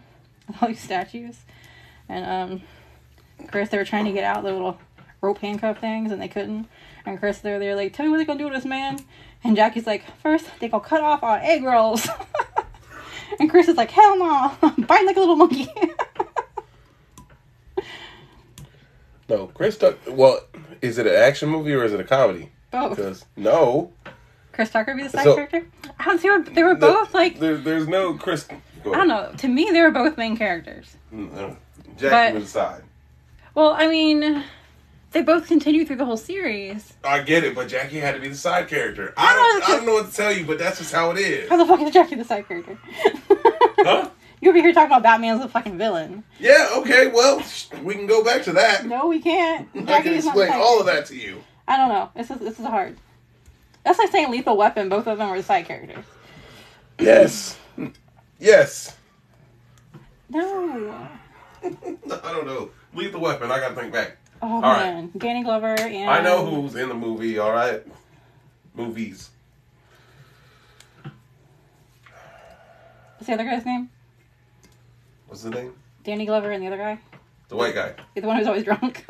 with all these statues. And Chris, they were trying to get out the little rope handcuff things, and they couldn't. And Chris, they're like, tell me what they're gonna do with this man. And Jackie's like, first, they go cut off our egg rolls. And Chris is like, hell no, biting like a little monkey. No, Chris Tucker. Well, is it an action movie or is it a comedy? Both. Because no. Chris Tucker be the side character? I don't see. They were both like. There's no Chris. I don't know. To me, they were both main characters. No. Jackie was the side. Well, I mean, they both continue through the whole series. I get it, but Jackie had to be the side character. I don't know what to tell you, but that's just how it is. How the fuck is Jackie the side character? Huh? You over here talking about Batman's the fucking villain. Yeah, okay, well, we can go back to that. No, we can't. I can explain all of that to you. I don't know. This is hard. That's like saying Lethal Weapon. Both of them were the side characters. Yes. Yes. No. I don't know. Lethal Weapon, I gotta think back. Oh, all man. Right. Danny Glover and... I know who's in the movie, alright? Movies. What's the other guy's name? What's the name? Danny Glover and the other guy? The white guy. The one who's always drunk.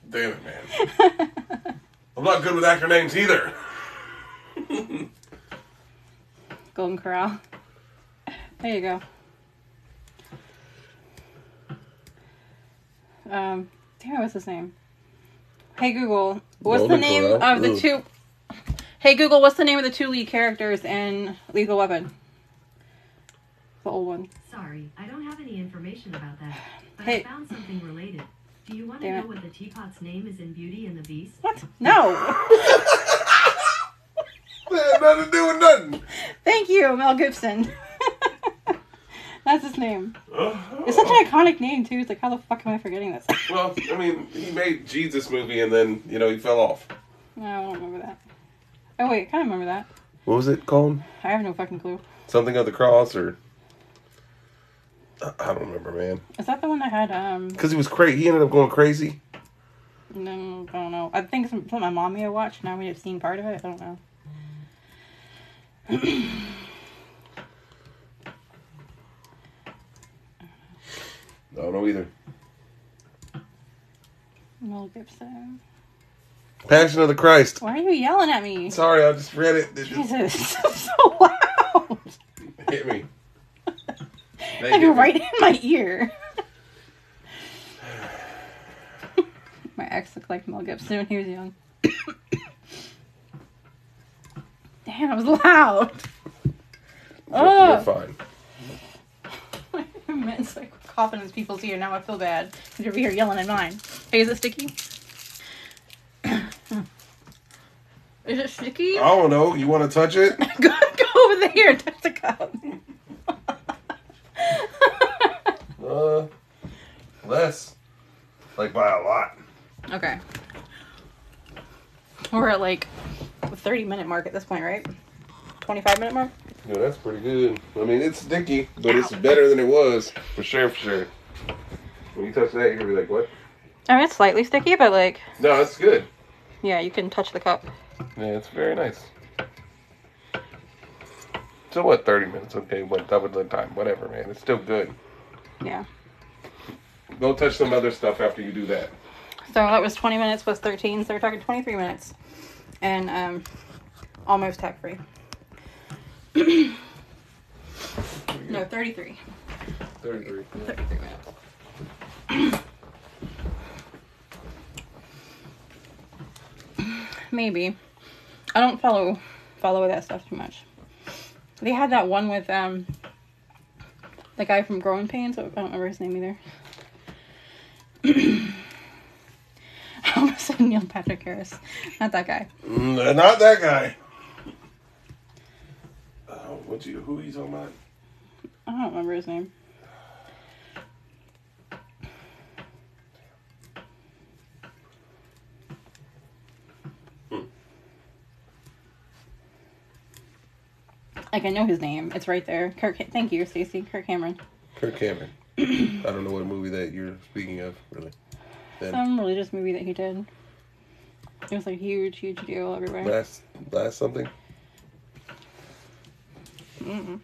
Damn it, man. I'm not good with actor names either. Golden Corral. There you go. Damn, what's his name? Hey Google, what's Golden the name Corral? of the two... Hey Google, what's the name of the two lead characters in Lethal Weapon? The old one. Sorry, I don't have any information about that, but Hey. I found something related. Do you want to know what the teapot's name is in Beauty and the Beast? What? No! That had nothing to do with nothing. Thank you, Mel Gibson. That's his name. It's such an iconic name, too. It's like, how the fuck am I forgetting this? Well, I mean, he made Jesus movie and then, he fell off. No, I don't remember that. Oh, wait, I kind of remember that. What was it called? I have no fucking clue. Something of the Cross or... I don't remember, man. Is that the one that had, Because he was crazy. He ended up going crazy. No, I don't know. I think it's something my mom may have watched. Now we have seen part of it. I don't know. I don't know either. Mel Gibson. Passion of the Christ. Why are you yelling at me? Sorry, I just read it. Jesus, so loud. Hit me. Like you're right in my ear. My ex looked like Mel Gibson when he was young. Damn, I was loud. You're fine. It's like coughing in people's ear. Now I feel bad. You're over here yelling at mine. Hey, is it sticky? Is it sticky? I don't know. You want to touch it? Go over there and touch the cup. Less. Like by a lot. Okay. We're at like the 30-minute mark at this point, right? 25-minute mark? Yeah, that's pretty good. I mean, it's sticky, but it's better than it was. For sure, for sure. When you touch that, you're going to be like, what? I mean, it's slightly sticky, but like... No, it's good. Yeah, you can touch the cup. Yeah, it's very nice. So what, 30 minutes? Okay, what, double the time. Whatever, man. It's still good. Yeah. Go touch some other stuff after you do that. So that was 20 minutes plus 13, so we're talking 23 minutes. And almost tax-free. No, 33. 33. 33 minutes. Maybe. I don't follow that stuff too much. They had that one with the guy from Growing Pains. I don't remember his name either. I almost said Neil Patrick Harris. Not that guy. Not that guy. Who are you talking about? I don't remember his name. Like, I know his name. It's right there. Thank you, Stacey. Kirk Cameron. Kirk Cameron. I don't know what movie that you're speaking of, really. Then, Some religious movie that he did. It was like huge deal everywhere. last something? Mm-mm.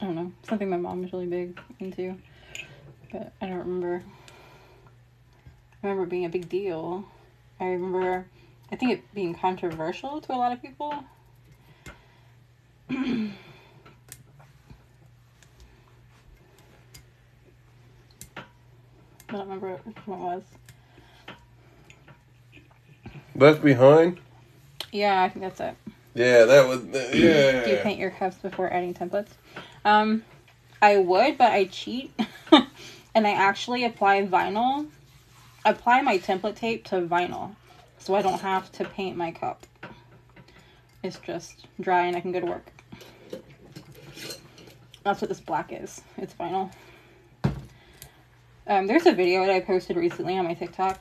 I don't know, something my mom was really big into, but I don't remember. I remember it being a big deal. I think it being controversial to a lot of people. I don't remember which one it was. Left Behind? Yeah, I think that's it. Yeah, that was... yeah. Do you paint your cups before adding templates? I would, but I cheat. And I actually apply my template tape to vinyl. So I don't have to paint my cup. It's just dry and I can go to work. That's what this black is. It's vinyl. There's a video that I posted recently on my TikTok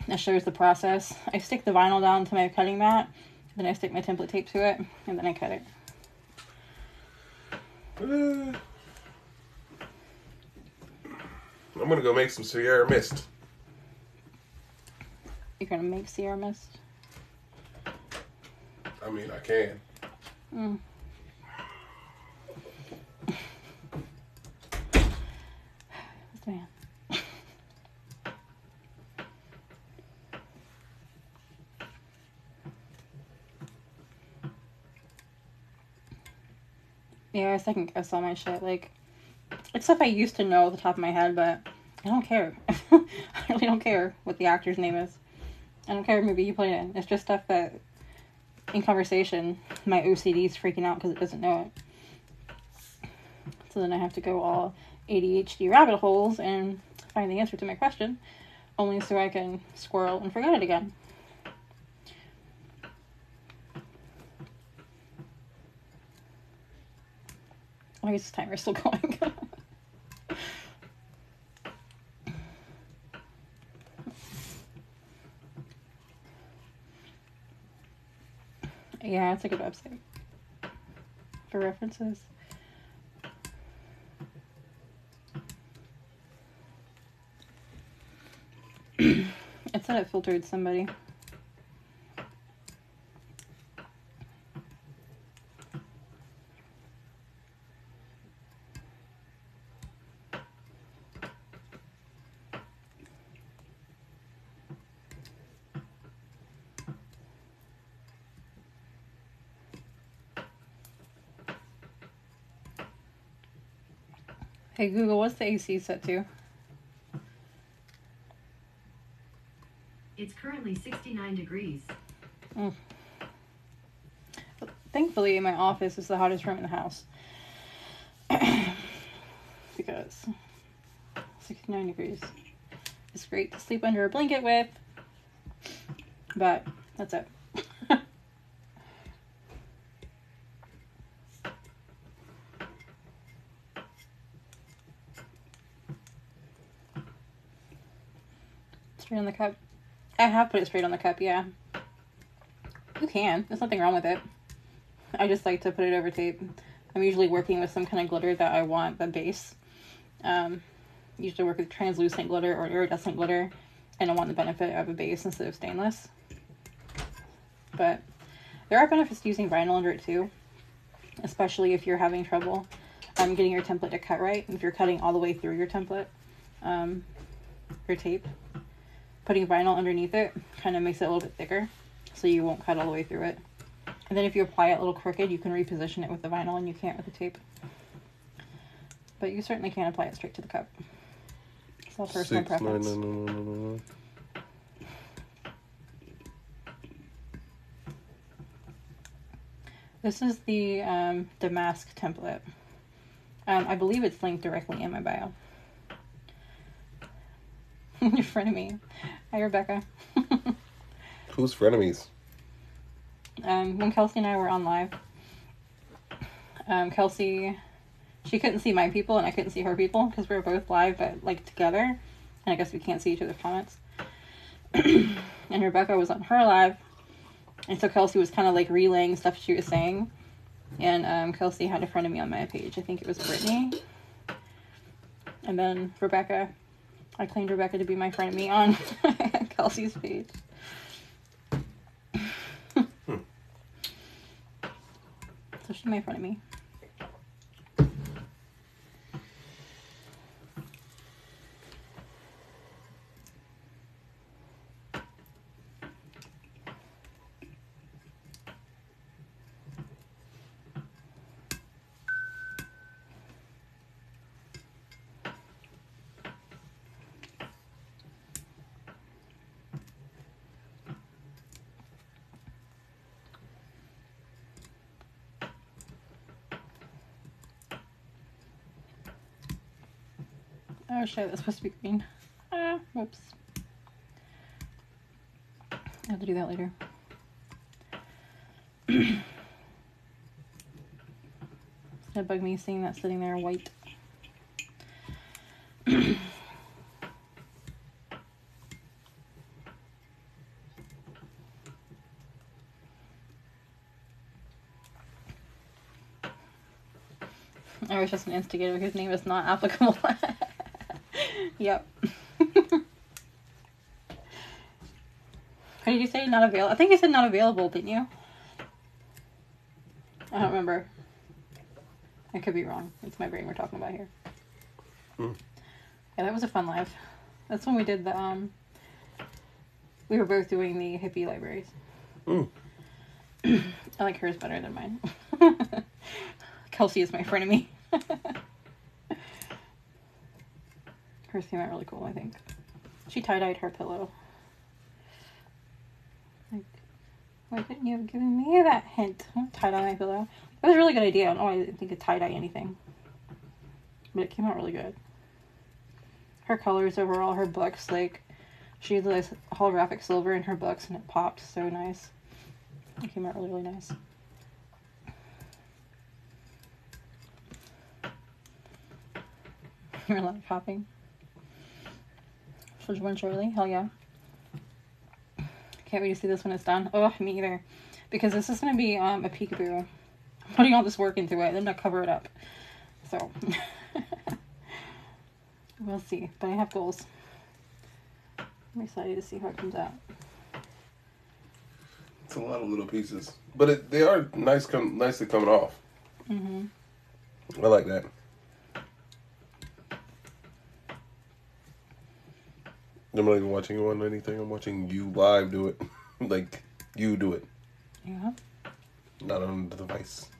that shows the process. I stick the vinyl down to my cutting mat, then I stick my template tape to it, and then I cut it. I'm gonna go make some Sierra Mist. You're gonna make Sierra Mist? I mean, I can. This man. Yeah, I second guess all my shit. Like, it's stuff I used to know at the top of my head, but I don't care. I really don't care what the actor's name is. I don't care what movie he played in. It's just stuff that, in conversation, my OCD's freaking out because it doesn't know it. So then I have to go all ADHD rabbit holes and find the answer to my question, only so I can squirrel and forget it again. Why is this timer still going? Yeah, it's a good website for references. It said it filtered somebody. Hey Google, what's the AC set to? It's currently 69 degrees. Thankfully, my office is the hottest room in the house. Because 69 degrees is great to sleep under a blanket with. But that's it. Straight on the cup. I have put it straight on the cup, yeah. You can. There's nothing wrong with it. I just like to put it over tape. I'm usually working with some kind of glitter that I want the base. Usually work with translucent glitter or iridescent glitter, and I want the benefit of a base instead of stainless. But there are benefits to using vinyl under it too, especially if you're having trouble getting your template to cut right. If you're cutting all the way through your template, your tape, putting vinyl underneath it kind of makes it a little bit thicker, so you won't cut all the way through it. And then if you apply it a little crooked, you can reposition it with the vinyl, and you can't with the tape. But you certainly can apply it straight to the cup. It's all personal preference. No. This is the Damask template. I believe it's linked directly in my bio. You're frenemy. Hi, Rebecca. Who's frenemies? When Kelsey and I were on live, Kelsey, she couldn't see my people and I couldn't see her people because we were both live, but like together, and I guess we can't see each other's comments. And Rebecca was on her live, and so Kelsey was kind of like relaying stuff she was saying, and Kelsey had a friend of me on my page. I think it was Brittany, and then Rebecca. I claimed Rebecca to be my friend of me on Kelsey's page. So she made fun of me. Oh shit, that's supposed to be green. Whoops. I have to do that later. It's gonna bug me seeing that sitting there white. I was just an instigator whose name is not applicable. Yep. What did you say? Not available? I think you said not available, didn't you? I don't remember. I could be wrong. It's my brain we're talking about here. Yeah, that was a fun live. That's when we did the, we were both doing the hippie libraries. I like hers better than mine. Kelsey is my frenemy. Hers came out really cool, I think. She tie-dyed her pillow. Like, why didn't you have given me that hint? Tie-dye my pillow. That was a really good idea. I don't know why I didn't think of tie-dye anything. But it came out really good. Her colors overall, her books, like, she had this holographic silver in her books and it popped so nice. It came out really, really nice. You're a lot of hopping. Which one, Shirley? Hell yeah. Can't wait to see this when it's done. Oh, me either. Because this is going to be a peekaboo. I'm putting all this work into it. Then I'll cover it up. So. We'll see. But I have goals. I'm excited to see how it comes out. It's a lot of little pieces. But they are nicely coming off. Mm-hmm. I like that. I'm not even watching you on anything. I'm watching you live do it. Like, you do it. Yeah. Not on the device.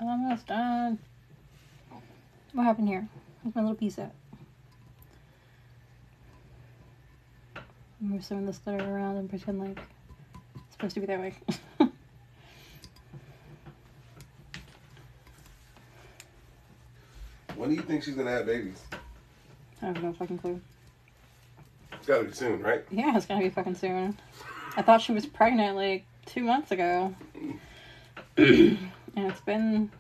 Almost done. What happened here? Where's my little piece at? Move some of this glitter around and pretend like it's supposed to be that way. When do you think she's gonna have babies? I have no fucking clue. It's gotta be soon, right? Yeah, it's gonna be fucking soon. I thought she was pregnant like 2 months ago. And it's been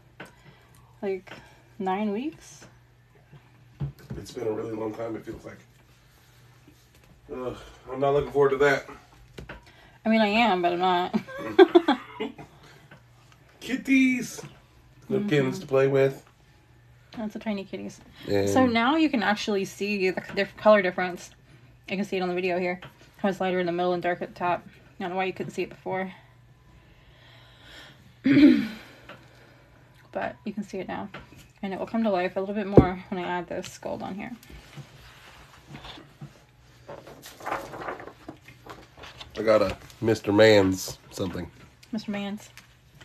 like 9 weeks. It's been a really long time, it feels like. Ugh, I'm not looking forward to that. I mean, I am, but I'm not. Kitties! Little kittens to play with. That's a tiny kitties. And So now you can actually see the color difference. You can see it on the video here. How it's lighter in the middle and dark at the top. I don't know why you couldn't see it before. But you can see it now. And it will come to life a little bit more when I add this gold on here. I got a Mr. Man's something. Mr. Mans.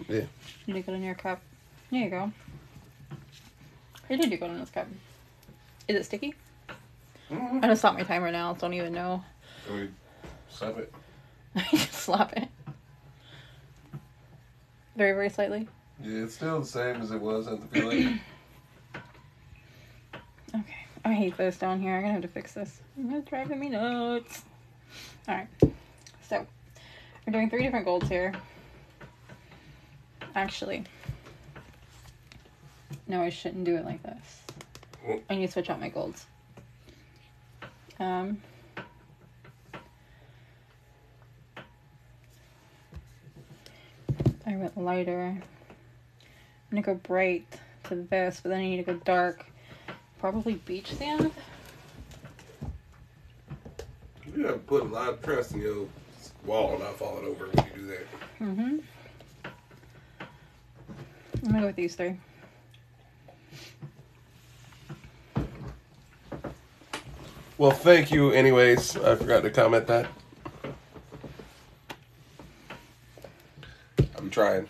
Yeah. You need to go in your cup. There you go. I did do good in this cup. Is it sticky? Mm-hmm. I just stopped my timer now, so I don't even know. Can we slap it? Just slap it. Very, very slightly. Yeah, it's still the same as it was at the feeling. Okay. I hate this down here. I'm gonna have to fix this. It's driving me nuts. Alright. So, we're doing 3 different golds here. Actually. No, I shouldn't do it like this. I need to switch out my golds. I went lighter. I'm gonna go bright to this, but then I need to go dark. Probably beach sand. You have to put a lot of trust in your wall not falling over when you do that. Mm-hmm. I'm gonna go with these 3. Well, thank you anyways. I forgot to comment that. I'm trying.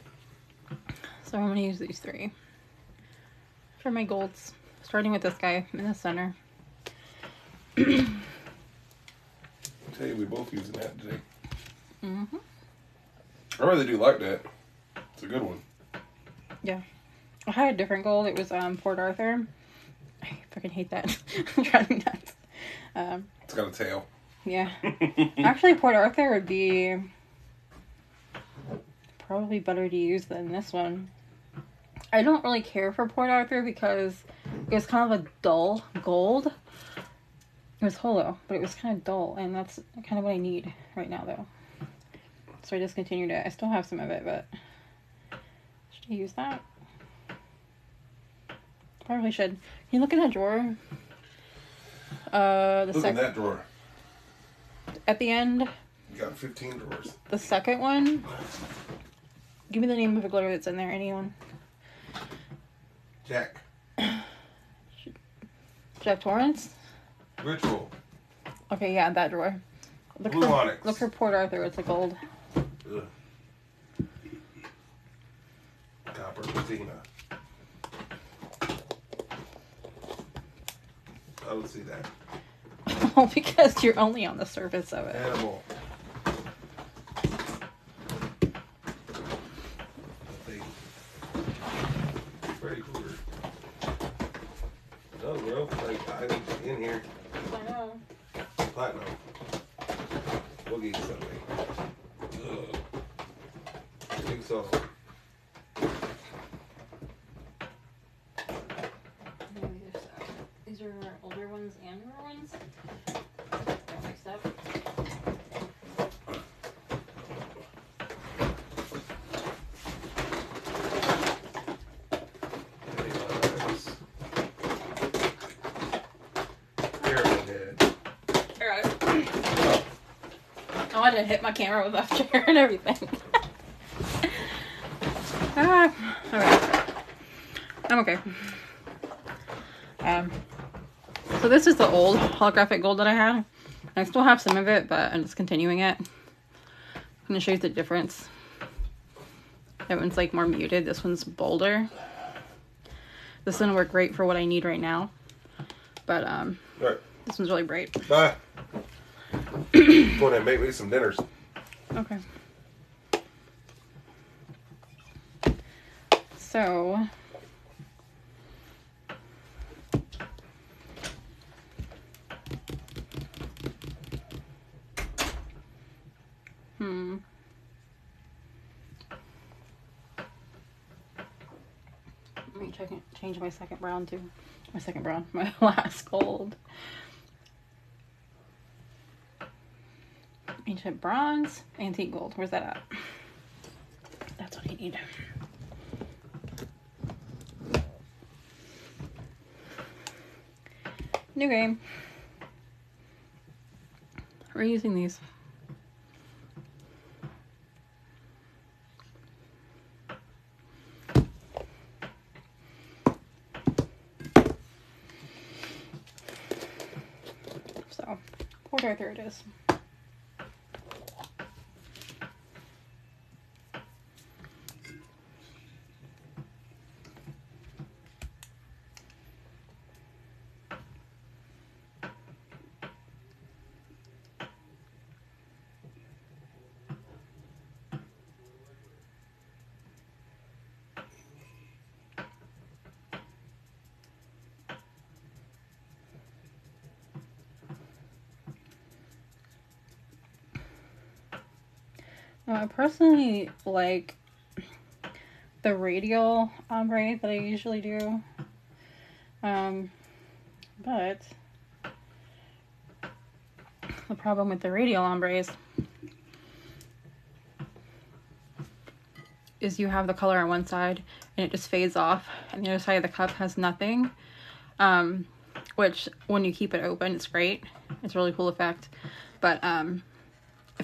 So I'm going to use these 3 for my golds. Starting with this guy in the center. I tell you, we both using that today. Mm-hmm. I really do like that. It's a good one. Yeah. I had a different gold. It was Port Arthur. I fucking hate that. I'm driving nuts. It's got a tail. Yeah. Actually, Port Arthur would be probably better to use than this one. I don't really care for Port Arthur because it was kind of a dull gold. It was holo, but it was kind of dull, and that's kind of what I need right now, though. So I discontinued it. I still have some of it, but should I use that? Probably should. Can you look in that drawer? Look in that drawer. At the end. You got 15 drawers. The second one. Give me the name of a glitter that's in there. Anyone? Jack. Jack Torrance? Ritual. Okay, yeah, that drawer. Blue Onyx. Look for Port Arthur. It's a gold. Ugh. Copper patina. I don't see that. Oh, because you're only on the surface of it. Animal. Very clear. Oh, well, like, I think in here. I know. Platinum. Boogie something. Ugh. Big salt. These are older ones and newer ones. They're mixed up. I wanted to hit my camera with that chair and everything. Alright. I'm okay. So this is the old holographic gold that I had. I still have some of it, but I'm just continuing it. I'm going to show you the difference. That one's like more muted. This one's bolder. This one will work great for what I need right now. But Right. This one's really bright. Bye. Go on and make me some dinners. Okay. So let me change my second brown too. My last gold. Ancient bronze, antique gold. Where's that at? That's what I need. New game. We're using these. So, Port Arthur it is. I personally like the radial ombre that I usually do, but the problem with the radial ombres is you have the color on one side and it just fades off, and the other side of the cup has nothing, which when you keep it open it's great. It's a really cool effect, but if I'm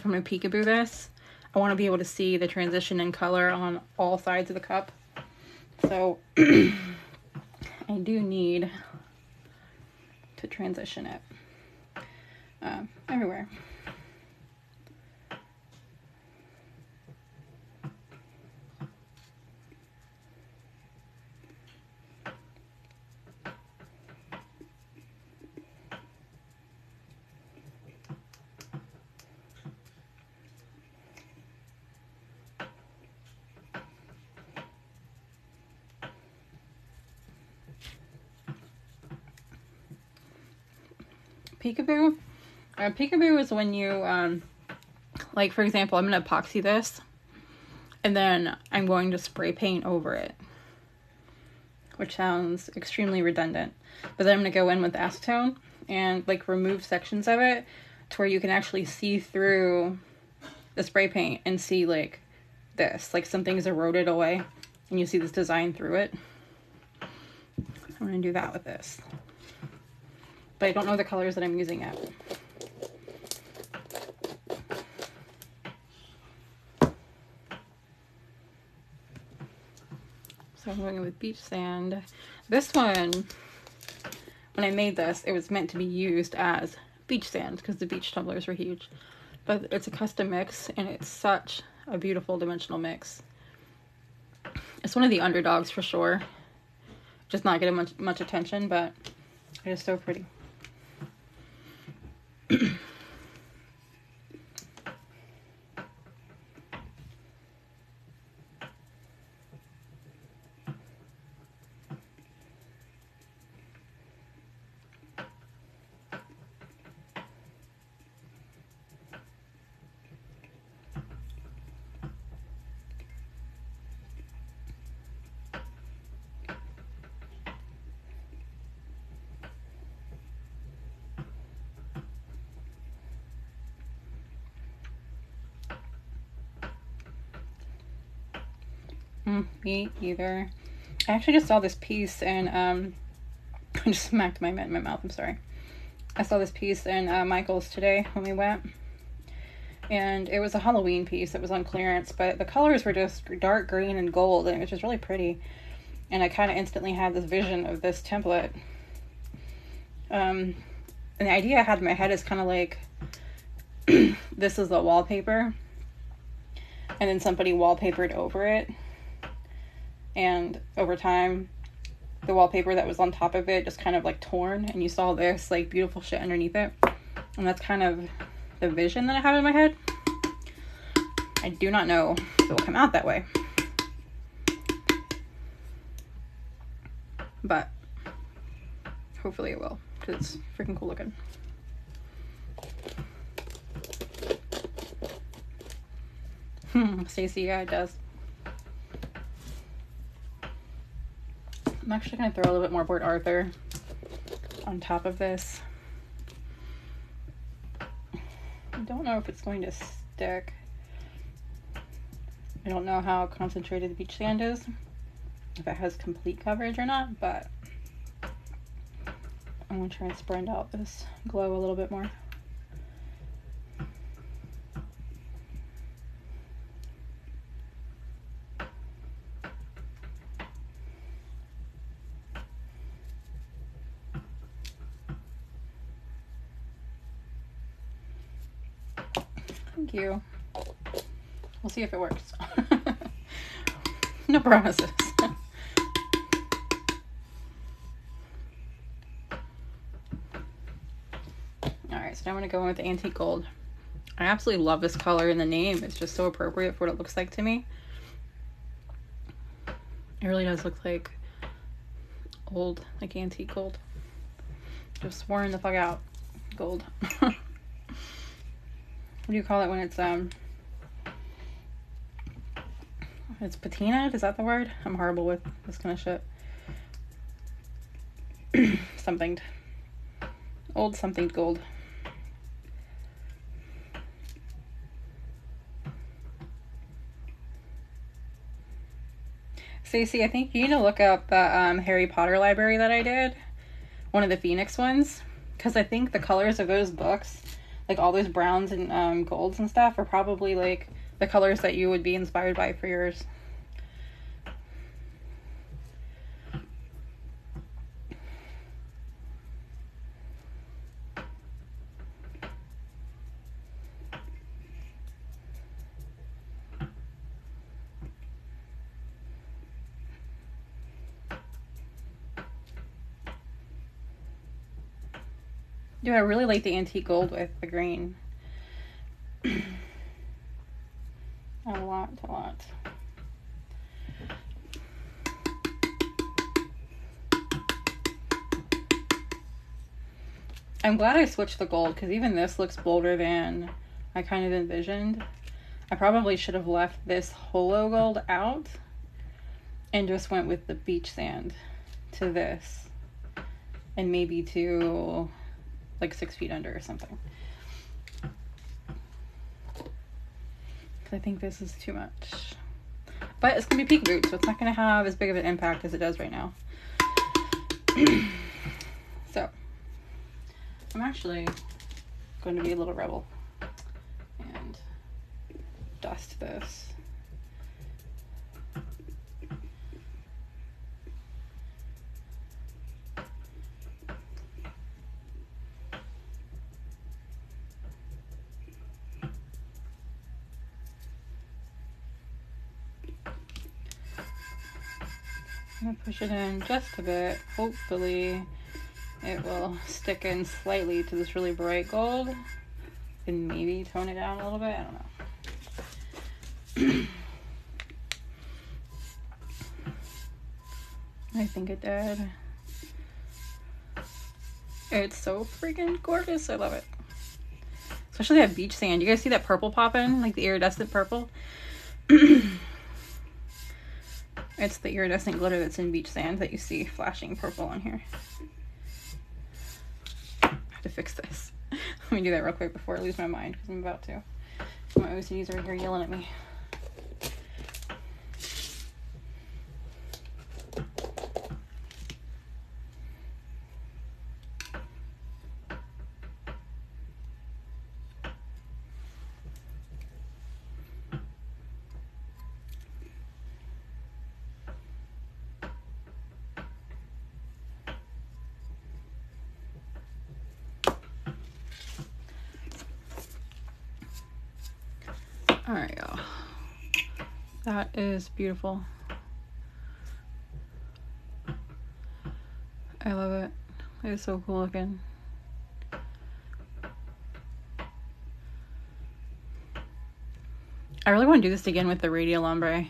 going to peekaboo this, I want to be able to see the transition in color on all sides of the cup. So I do need to transition it. everywhere. Peekaboo. Peekaboo is when you, like for example, I'm going to epoxy this, and then I'm going to spray paint over it, which sounds extremely redundant. But then I'm going to go in with acetone and like remove sections of it to where you can actually see through the spray paint and see like this, like something's eroded away and you see this design through it. I'm going to do that with this. But I don't know the colors that I'm using yet. So I'm going with beach sand. This one, when I made this, it was meant to be used as beach sand because the beach tumblers were huge. But it's a custom mix and it's such a beautiful dimensional mix. It's one of the underdogs for sure. Just not getting much attention, but it is so pretty. Me either. I actually just saw this piece and I just smacked my mouth, I'm sorry. I saw this piece in Michael's today when we went, and it was a Halloween piece. It was on clearance, but the colors were just dark green and gold, and it was just really pretty. And I kind of instantly had this vision of this template. And the idea I had in my head is kind of like this is the wallpaper, and then somebody wallpapered over it. And over time, the wallpaper that was on top of it just kind of like torn, and you saw this like beautiful shit underneath it. And that's kind of the vision that I have in my head. I do not know if it will come out that way, but hopefully it will, because it's freaking cool looking. Stacey, yeah, it does. I'm actually going to throw a little bit more Port Arthur on top of this. I don't know if it's going to stick. I don't know how concentrated the beach sand is, if it has complete coverage or not, but I'm going to try and spread out this glow a little bit more. Thank you. We'll see if it works. No promises. Alright, so now I'm going to go in with the antique gold. I absolutely love this color, and the name is just so appropriate for what it looks like to me. It really does look like old, like antique gold. Just sworn the fuck out gold. What do you call it when it's patinaed? Is that the word? I'm horrible with this kind of shit. Something. Old something gold. Stacey, I think you need to look up the Harry Potter library that I did. One of the Phoenix ones. Because I think the colors of those books, like all those browns and golds and stuff, are probably like the colors that you would be inspired by for yours. Dude, I really like the antique gold with the green. A lot. I'm glad I switched the gold, because even this looks bolder than I kind of envisioned. I probably should have left this holo gold out and just went with the beach sand to this. And maybe to like 6 feet under or something. Because I think this is too much. But it's going to be peekaboo, so it's not going to have as big of an impact as it does right now. So, I'm actually going to be a little rebel and dust this. I'm going to push it in just a bit. Hopefully it will stick in slightly to this really bright gold and maybe tone it down a little bit. I don't know. I think it did. It's so freaking gorgeous. I love it. Especially that beach sand. You guys see that purple popping? Like the iridescent purple? It's the iridescent glitter that's in beach sand that you see flashing purple on here. I have to fix this. Let me do that real quick before I lose my mind, because I'm about to. My OCDs are here yelling at me. All right, y'all. That is beautiful. I love it. It is so cool looking. I really want to do this again with the radial ombre.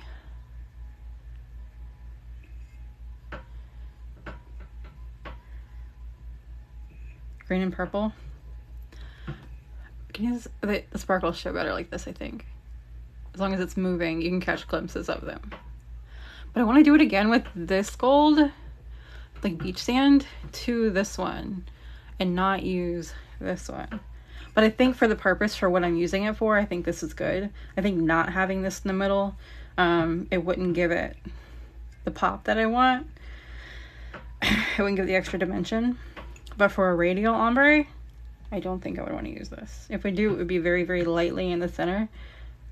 Green and purple. The sparkles show better like this, I think. As long as it's moving, you can catch glimpses of them. But I want to do it again with this gold, like beach sand, to this one, and not use this one. But I think for the purpose for what I'm using it for, I think this is good. I think not having this in the middle, it wouldn't give it the pop that I want. It wouldn't give the extra dimension. But for a radial ombre, I don't think I would want to use this. If we do, it would be very, very lightly in the center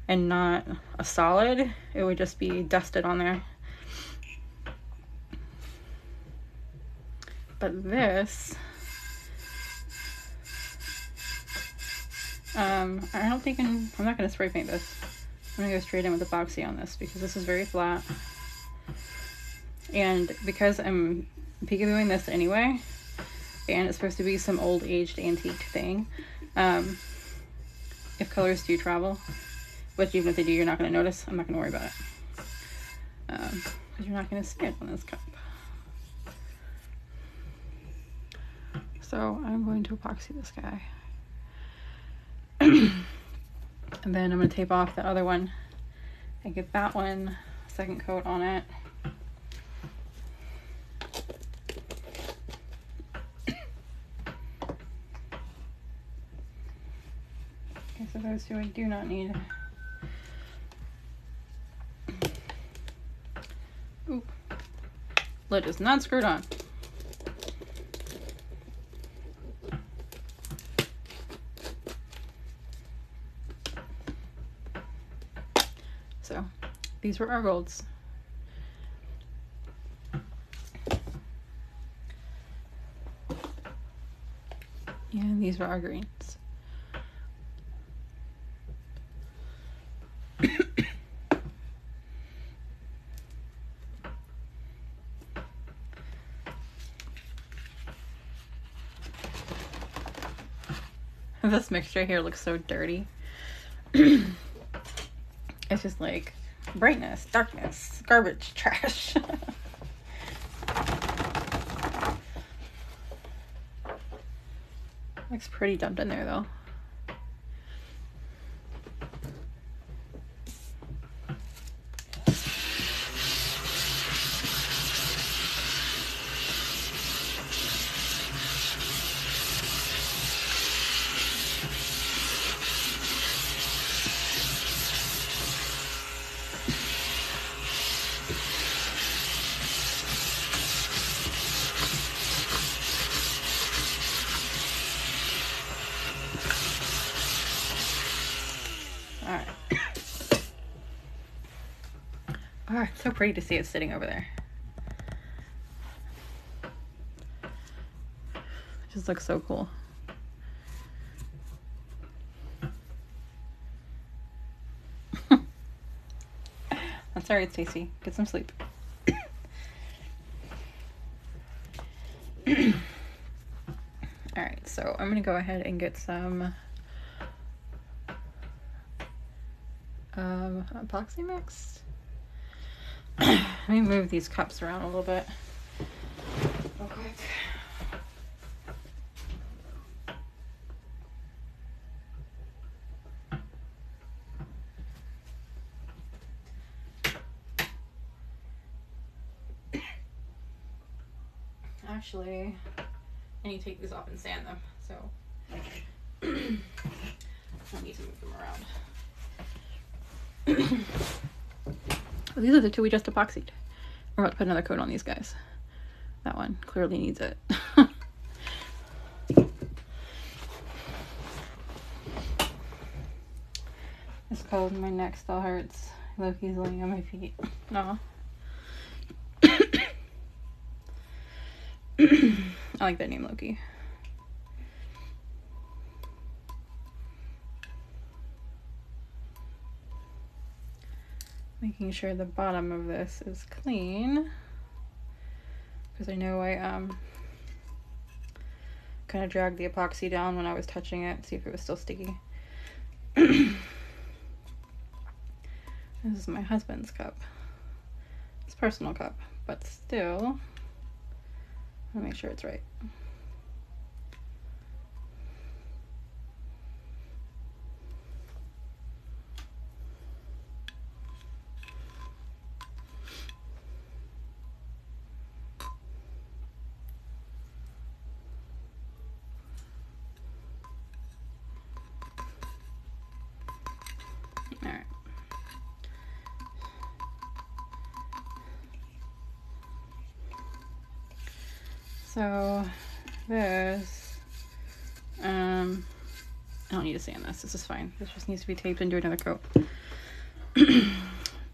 and not a solid. It would just be dusted on there. But this, I don't think I'm not going to spray paint this. I'm going to go straight in with epoxy on this because this is very flat. And because I'm peekabooing this anyway, and it's supposed to be some old aged antique thing, if colors do travel, which even if they do, you're not going to notice, I'm not going to worry about it. Because you're not going to see it on this cup. So I'm going to epoxy this guy. And then I'm going to tape off the other one and get that one second coat on it. Okay, so those two I do not need. Oop. Lid is not screwed on. So, these were our golds. And these were our greens. This mixture here looks so dirty. It's just like brightness, darkness, garbage, trash. Looks pretty dumped in there though. Oh, it's so pretty to see it sitting over there. It just looks so cool. That's alright, Stacy. Get some sleep. Alright, so I'm gonna go ahead and get some epoxy mix. Let me move these cups around a little bit real quick. Actually, I need to take these off and sand them, so I need to move them around. Well, these are the two we just epoxied. We're about to put another coat on these guys. That one clearly needs it. It's cold and my neck still hurts. Loki's laying on my feet. No. I like that name, Loki. Making sure the bottom of this is clean, because I know I kind of dragged the epoxy down when I was touching it, see if it was still sticky. This is my husband's cup. It's a personal cup, but still, I'll make sure it's right. All right. So this, I don't need to sand this. This is fine. This just needs to be taped and do another coat.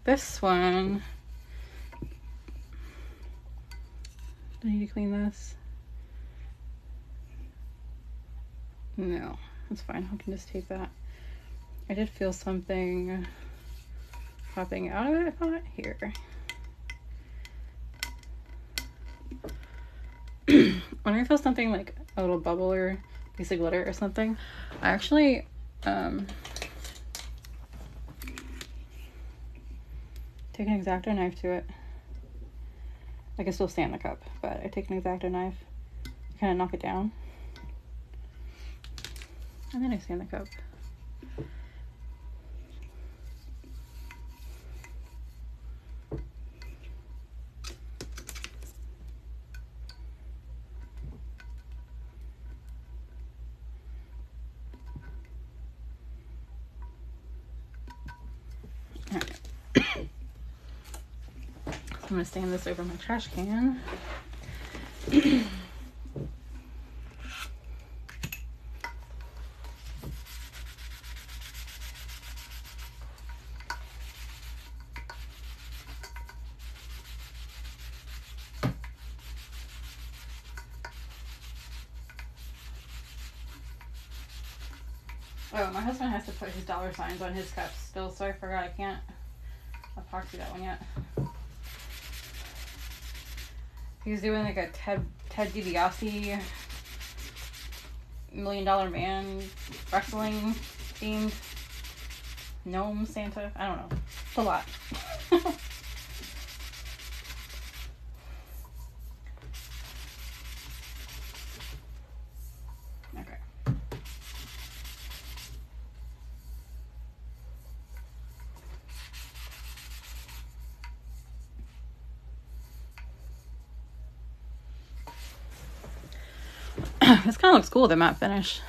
This one, do I need to clean this? No, that's fine. I can just tape that. I did feel something popping out of it, I thought. Here. When I feel something like a little bubble or piece of glitter or something, I actually take an X-Acto knife to it. I can still sand the cup, but I take an X-Acto knife, kind of knock it down, and then I sand the cup. I'm going to stand this over my trash can. Oh, my husband has to put his dollar signs on his cups still, so I forgot I can't epoxy that one yet. He's doing like a Ted DiBiase $1 million man wrestling themed gnome Santa. I don't know. It's a lot. Okay. This kind of looks cool, the matte finish.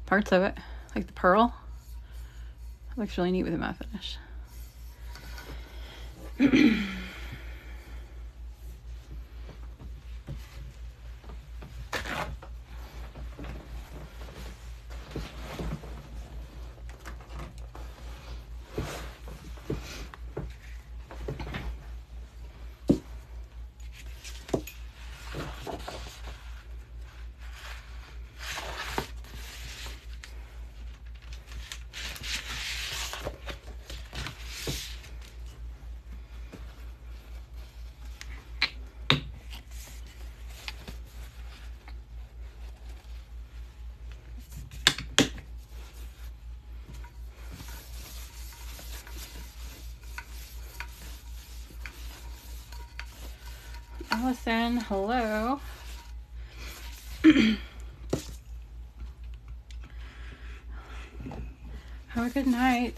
Parts of it. Like the pearl. It looks really neat with the matte finish. Allison, hello. Have a good night.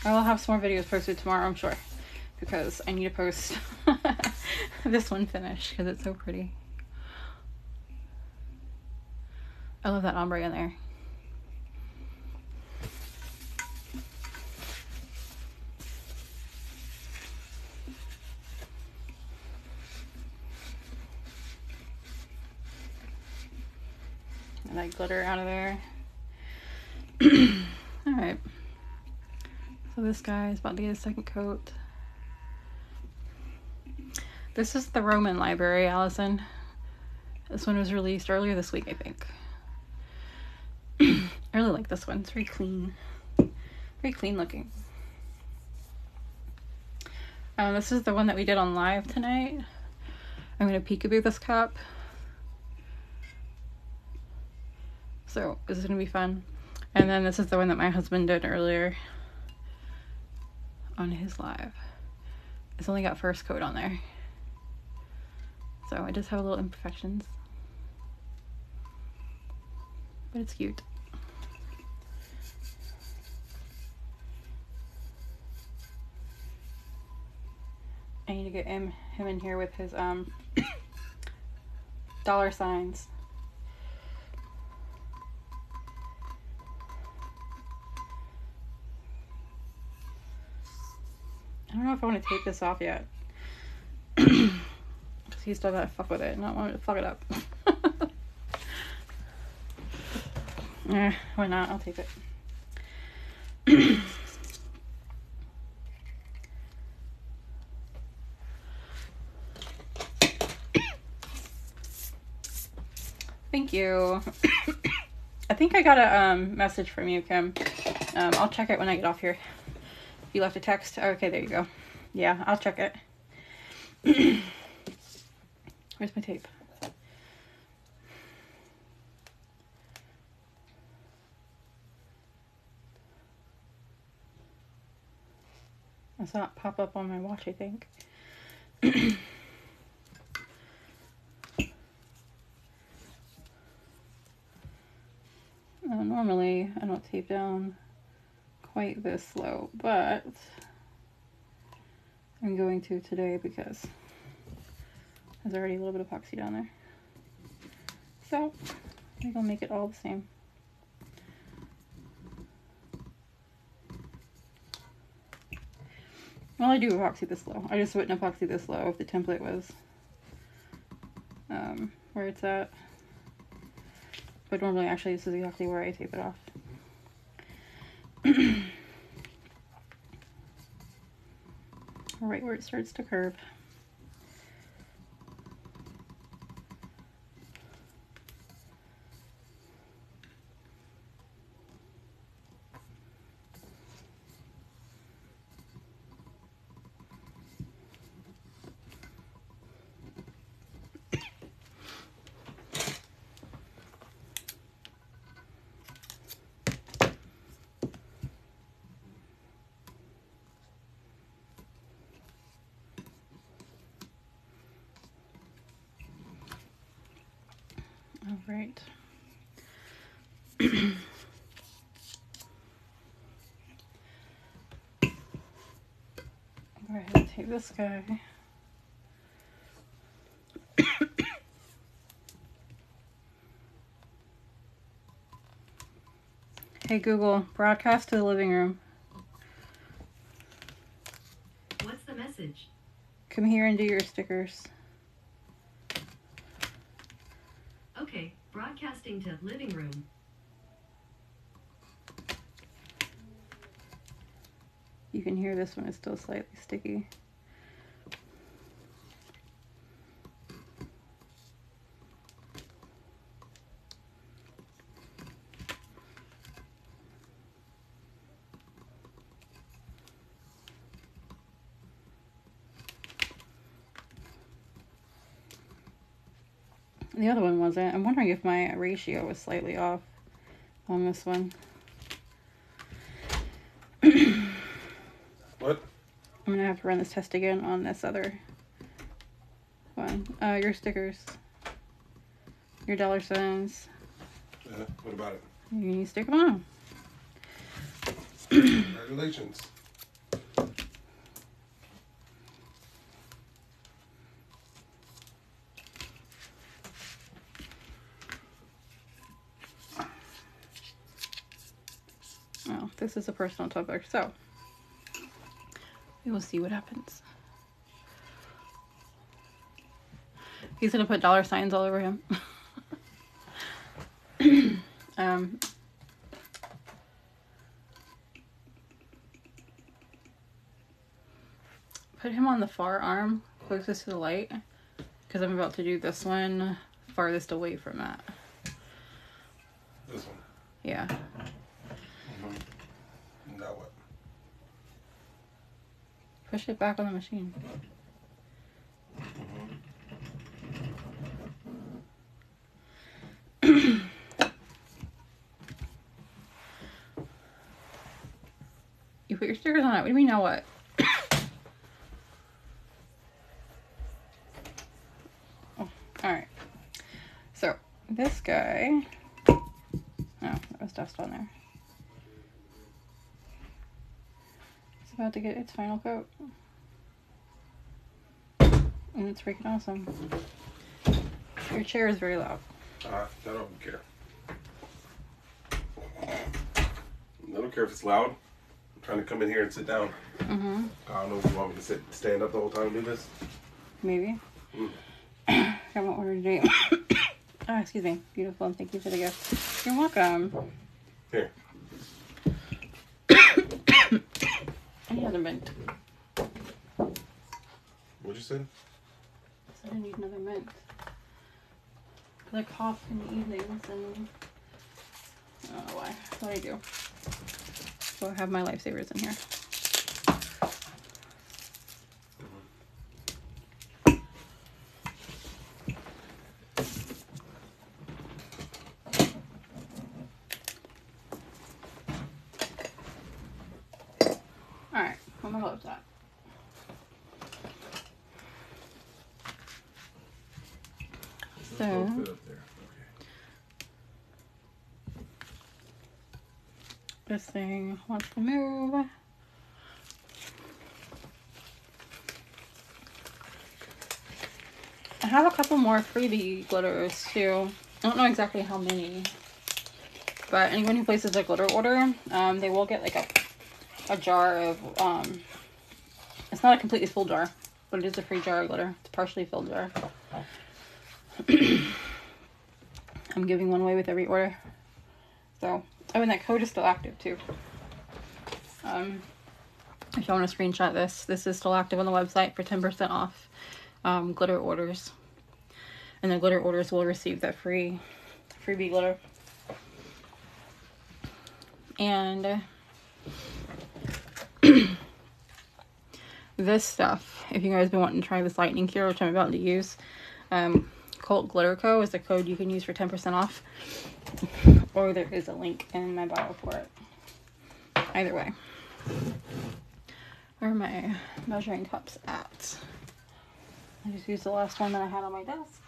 I will have some more videos posted tomorrow, I'm sure, because I need to post this one finished because it's so pretty. I love that ombre in there. And that glitter out of there. Alright. So this guy is about to get a second coat. This is the Roman Library, Allison. This one was released earlier this week, I think. I really like this one. It's very clean. Very clean looking. This is the one that we did on live tonight. I'm going to peekaboo this cup. So this is going to be fun. And then this is the one that my husband did earlier on his live. It's only got first coat on there. So I just have a little imperfections. But it's cute. I need to get him in here with his dollar signs. I don't know if I want to take this off yet. Because he's still gotta fuck with it, not wanting to fuck it up. Why not? I'll take it. Thank you. I think I got a message from you, Kim. I'll check it when I get off here. You left a text? Okay, there you go. Yeah, I'll check it. Where's my tape? I saw it pop up on my watch, I think. Normally, I don't tape down quite this low, but I'm going to today because there's already a little bit of epoxy down there. So, I think I'll make it all the same. Well, I do epoxy this low. I just wouldn't epoxy this low if the template was where it's at. But normally, actually, this is exactly where I tape it off. Right where it starts to curve. right. Go ahead and take this guy. Hey Google, broadcast to the living room. What's the message? Come here and do your stickers. Okay, broadcasting to living room. You can hear this one is still slightly sticky. The other one wasn't. I'm wondering if my ratio was slightly off on this one. What? I'm gonna have to run this test again on this other one. Your stickers. Your $signs. What about it? You need to stick them on. Congratulations. Well, this is a personal tumbler, so we will see what happens. He's gonna put $signs all over him. Put him on the far arm closest to the light, because I'm about to do this one farthest away from that. This one. Yeah. Now what? Push it back on the machine. You put your stickers on it. What do you mean now what? Oh, alright. So, this guy... Oh, there was dust on there. It's about to get its final coat. And it's freaking awesome. Your chair is very loud. I don't care. I don't care if it's loud. I'm trying to come in here and sit down. Mm-hmm. I don't know if you want me to stand up the whole time and do this. Maybe. I won't order today. Oh, excuse me. Beautiful, and thank you for the gift. You're welcome. Here. I need another mint. What'd you say? I said I need another mint. Because I cough in the evenings and I don't know why. That's what I do. So I have my lifesavers in here. Alright, where my gloves at? So, Up there. Okay. this thing wants to move. I have a couple more freebie glitters too. I don't know exactly how many, but anyone who places a glitter order, they will get like a jar of, it's not a completely full jar, but it is a free jar of glitter. It's a partially filled jar. I'm giving one away with every order. So, oh, and that code is still active too. If you want to screenshot this is still active on the website for 10% off glitter orders. And the glitter orders will receive that freebie glitter. And this stuff, if you guys have been wanting to try this lightning cure, which I'm about to use, Cult Glitter Co. is a code you can use for 10% off. Or there is a link in my bio for it. Either way. Where are my measuring cups at? I just used the last one that I had on my desk.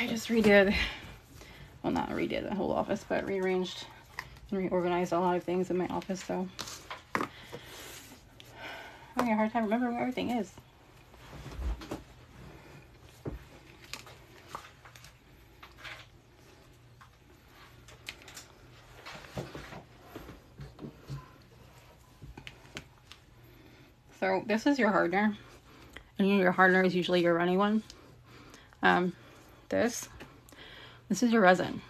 just redid, well, not redid the whole office, but rearranged and reorganized a lot of things in my office, so I'm having a hard time remembering where everything is. So this is your hardener, and your hardener is usually your runny one. This is your resin.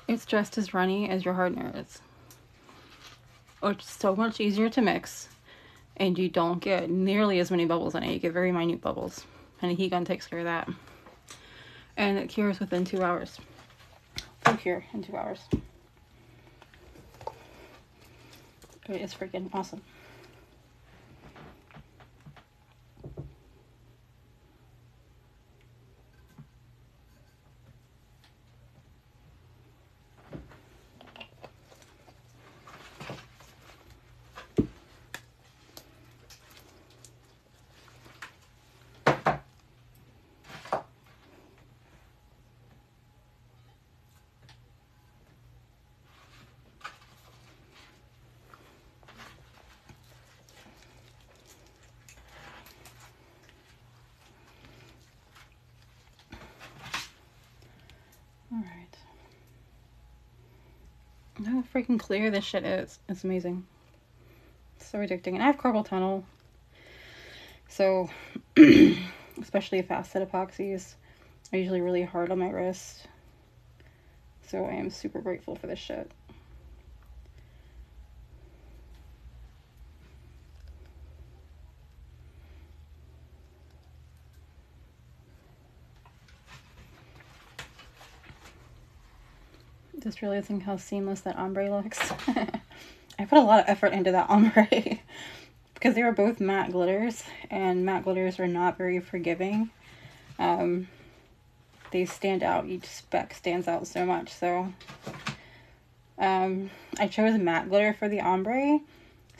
It's just as runny as your hardener is. It's so much easier to mix, and you don't get nearly as many bubbles in it. You get very minute bubbles, and a heat gun takes care of that. And it cures within 2 hours. Full cure in 2 hours. It is freaking awesome. Alright. Look how freaking clear this shit is. It's amazing. It's so addicting. And I have carpal tunnel. So, especially fast set epoxies are usually really hard on my wrist. So I am super grateful for this shit. Just realizing how seamless that ombre looks. I put a lot of effort into that ombre because they were both matte glitters, and matte glitters are not very forgiving. They stand out. Each speck stands out so much. So I chose matte glitter for the ombre,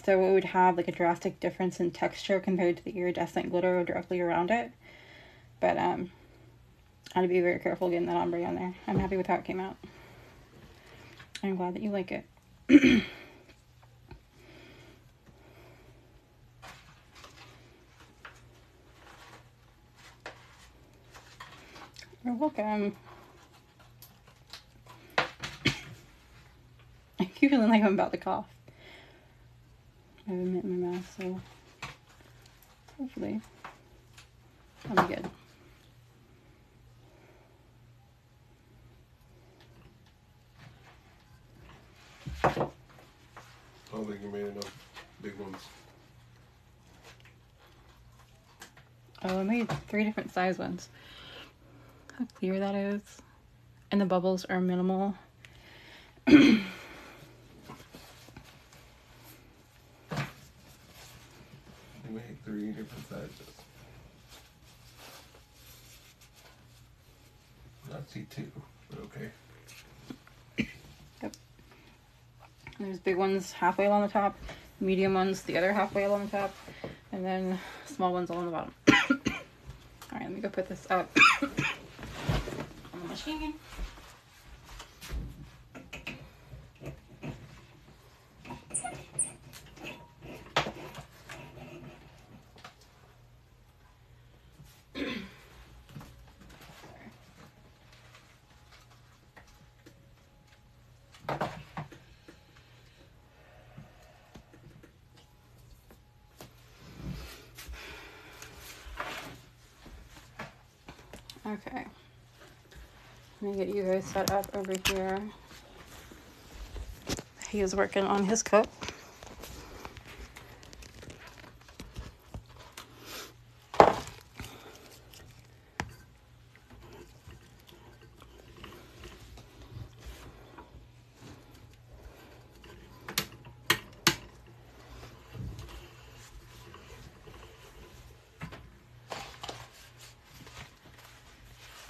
so it would have like a drastic difference in texture compared to the iridescent glitter directly around it. But I had to be very careful getting that ombre on there. I'm happy with how it came out. I'm glad that you like it. You're welcome. I keep feeling like I'm about to cough. I have a mint in my mouth, so hopefully I'll be good. I don't think you made enough big ones. Oh, I made 3 different size ones. How clear that is. And the bubbles are minimal. You made 3 different sizes. I see 2, but okay. Yep. There's big ones halfway along the top, medium ones the other halfway along the top, and then small ones along the bottom. Alright, let me go put this up on the machine. Okay, let me get you guys set up over here. He is working on his cup.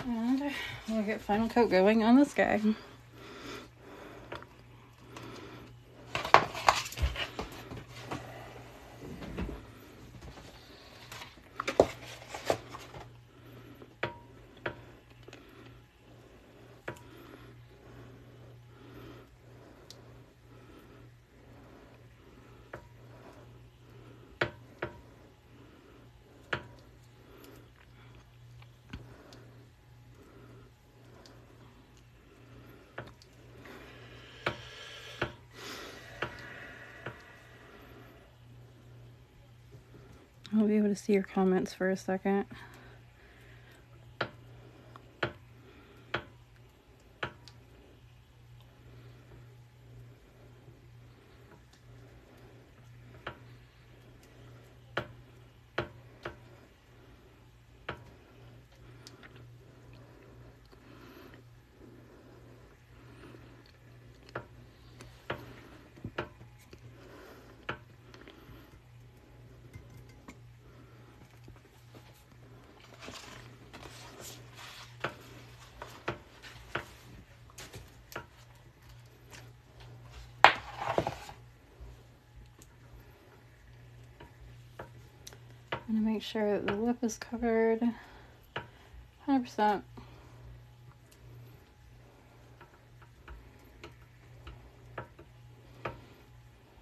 And we'll get final coat going on this guy. I'll be able to see your comments for a second. I'm gonna make sure that the lip is covered 100%.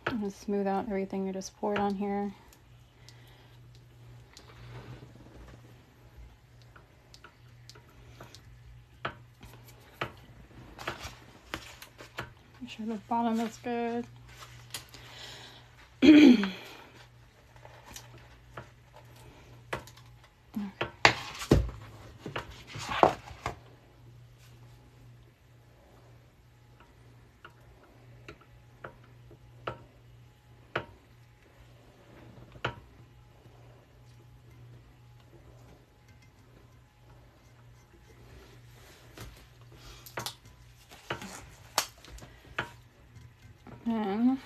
I'm gonna smooth out everything you just poured on here. Make sure the bottom is good. And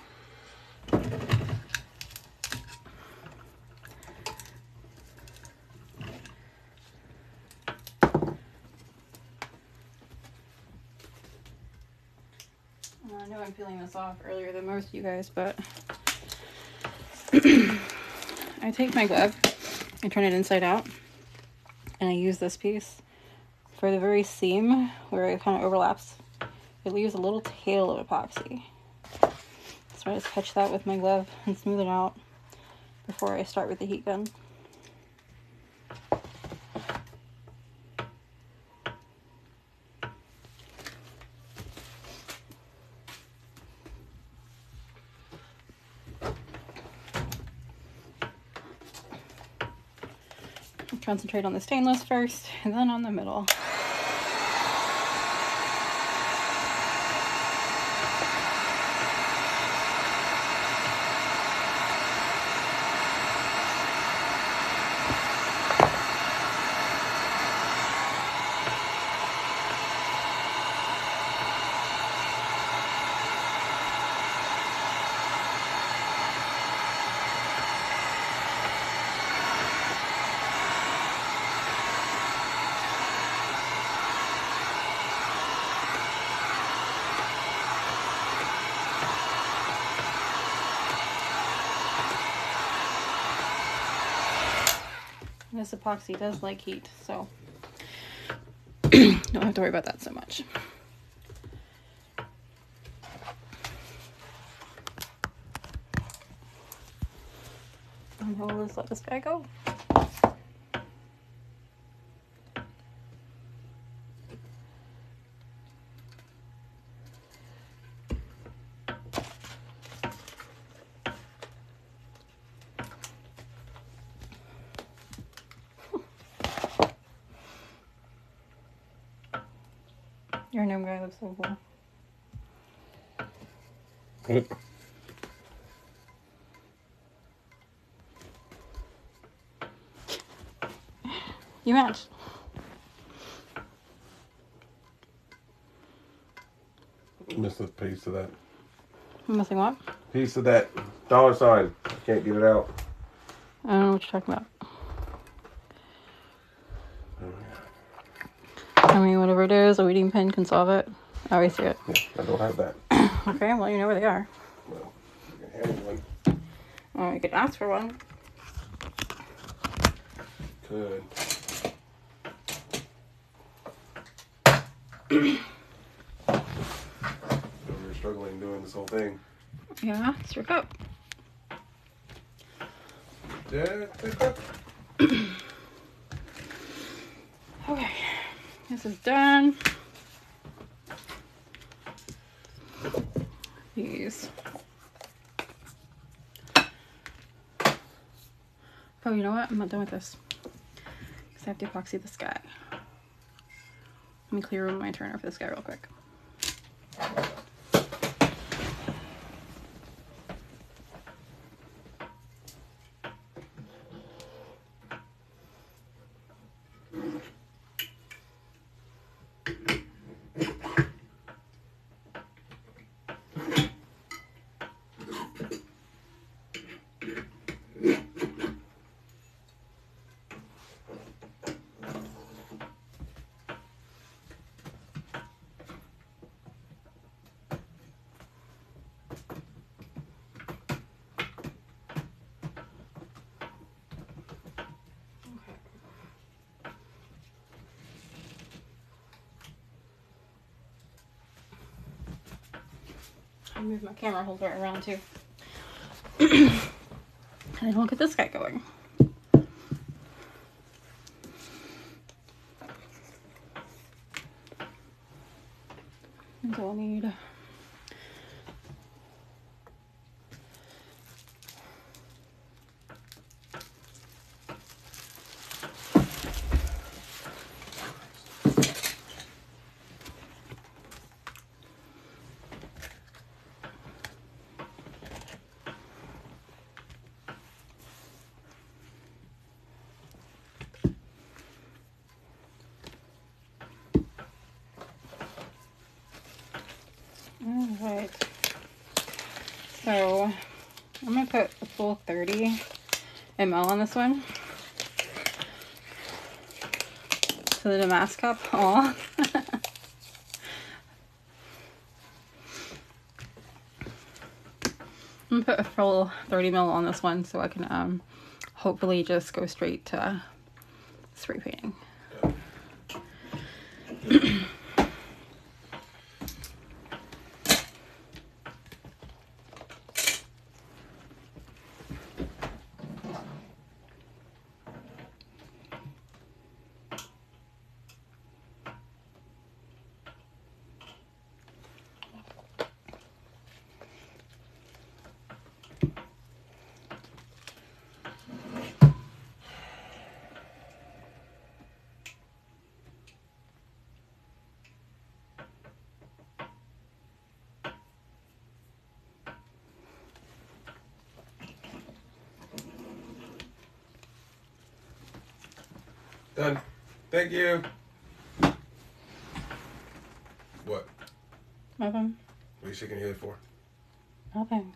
I know I'm peeling this off earlier than most of you guys, but I take my glove and turn it inside out, and I use this piece for the very seam where it kind of overlaps. It leaves a little tail of epoxy. So I just catch that with my glove and smooth it out before I start with the heat gun. Concentrate on the stainless first, and then on the middle. This epoxy does like heat, so don't have to worry about that so much. And we'll just let this guy go. Your gnome guy looks so cool. Yep. You match. Missed a piece of that. Missing what? Piece of that dollar sign. I can't get it out. I don't know what you're talking about. I mean, whatever it is, a weeding pen can solve it. Oh, I see it. Yeah, I don't have that. Okay, well, you know where they are. Well, you can handle one. Oh, you could ask for one. Could. We're struggling doing this whole thing. Yeah, it's your cup. Yeah, take that. Okay, this is done. These Oh, you know what? I'm not done with this. Because I have to epoxy this guy. Let me clear my turner for this guy real quick. I'll move my camera holder around too. And look at this guy going. And so I'll need Alright, so I'm going to put a full 30 ml on this one. So the Damask cup, aw. I'm going to put a full 30 ml on this one so I can hopefully just go straight to spray painting. Done. Thank you. What? Nothing. What are you shaking your head for? Nothing.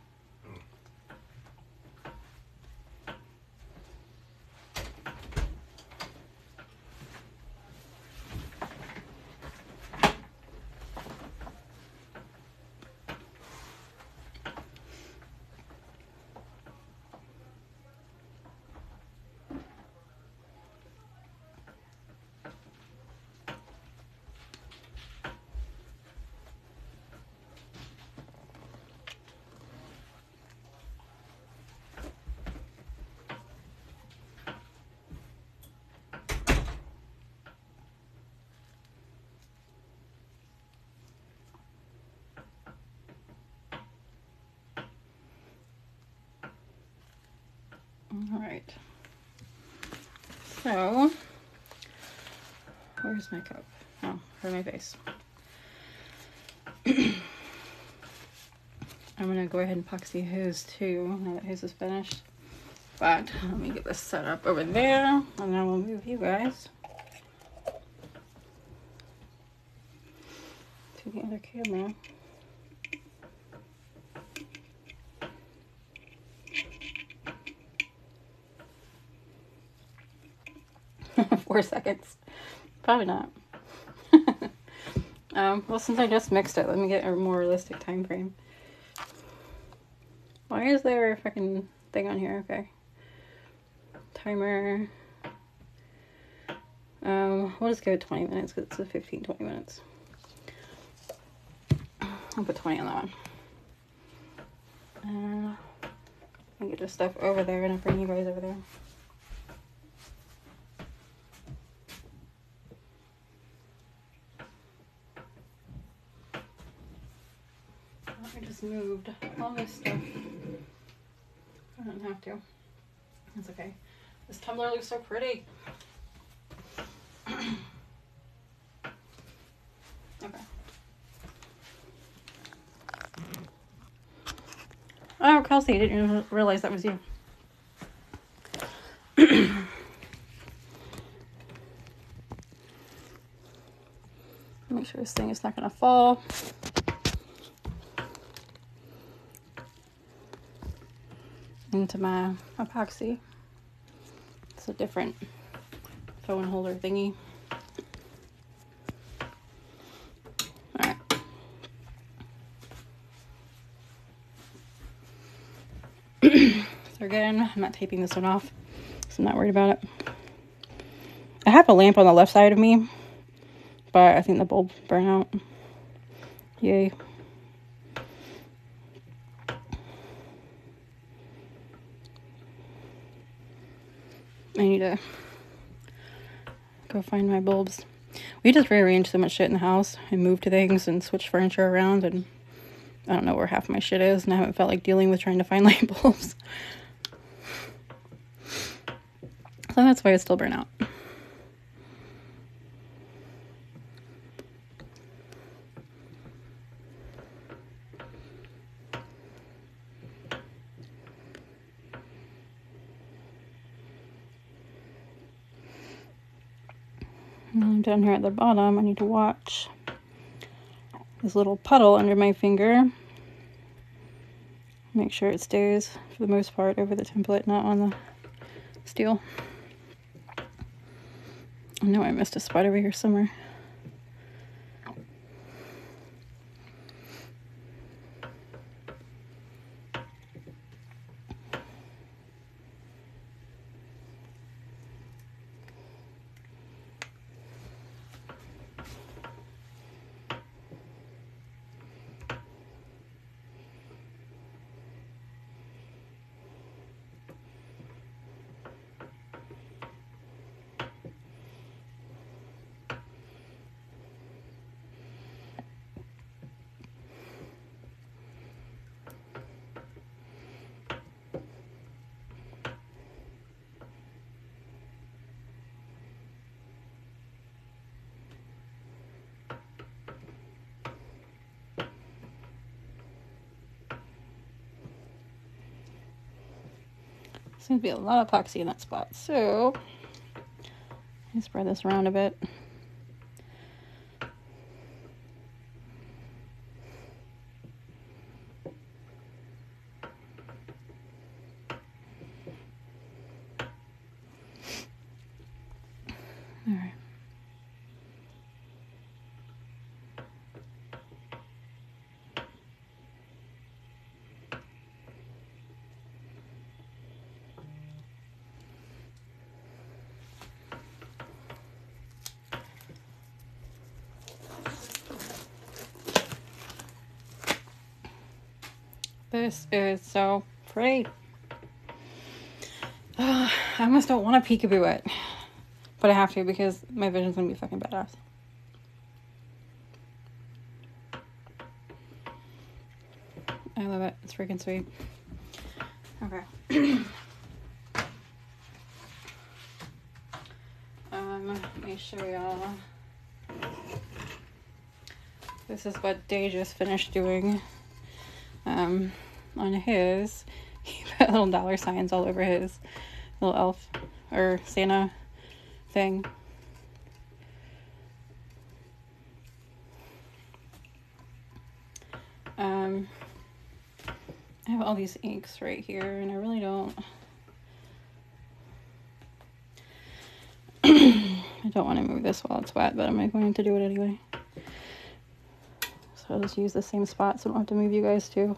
'Alright. So, where's my cup? Oh, for my face. I'm gonna go ahead and epoxy his too, now that his is finished. But let me get this set up over there, and then we'll move you guys to the other camera. Four seconds. Probably not. Well, since I just mixed it, let me get a more realistic time frame. Why is there a fucking thing on here? Okay. Timer. We'll just give it 20 minutes because it's a 15-20 minutes. I'll put 20 on that one. I'll get this stuff over there and I'll bring you guys over there. I just moved all this stuff. I don't have to. That's okay. This tumbler looks so pretty. Okay. Oh, Kelsey, I didn't even realize that was you. Make sure this thing is not going to fall. Into my epoxy. It's a different phone holder thingy. Alright. So again, I'm not taping this one off, so I'm not worried about it. I have a lamp on the left side of me, but I think the bulb burned out. Yay. I need to go find my bulbs. We just rearranged so much shit in the house and moved to things and switched furniture around, and I don't know where half my shit is, and I haven't felt like dealing with trying to find light bulbs. So that's why it's still burnt out. And down here at the bottom, I need to watch this little puddle under my finger. Make sure it stays, for the most part, over the template, not on the steel. I know I missed a spot over here somewhere. Seems to be a lot of epoxy in that spot, so I spread this around a bit. All right. This is so pretty. I almost don't want to peekaboo it, but I have to because my vision's gonna be fucking badass. I love it. It's freaking sweet. Okay. Let me show y'all. This is what Day just finished doing. On his, he put little dollar signs all over his little elf or Santa thing. I have all these inks right here, and I really don't. I don't want to move this while it's wet, but I'm going to do it anyway. So I'll just use the same spot so I don't have to move you guys too.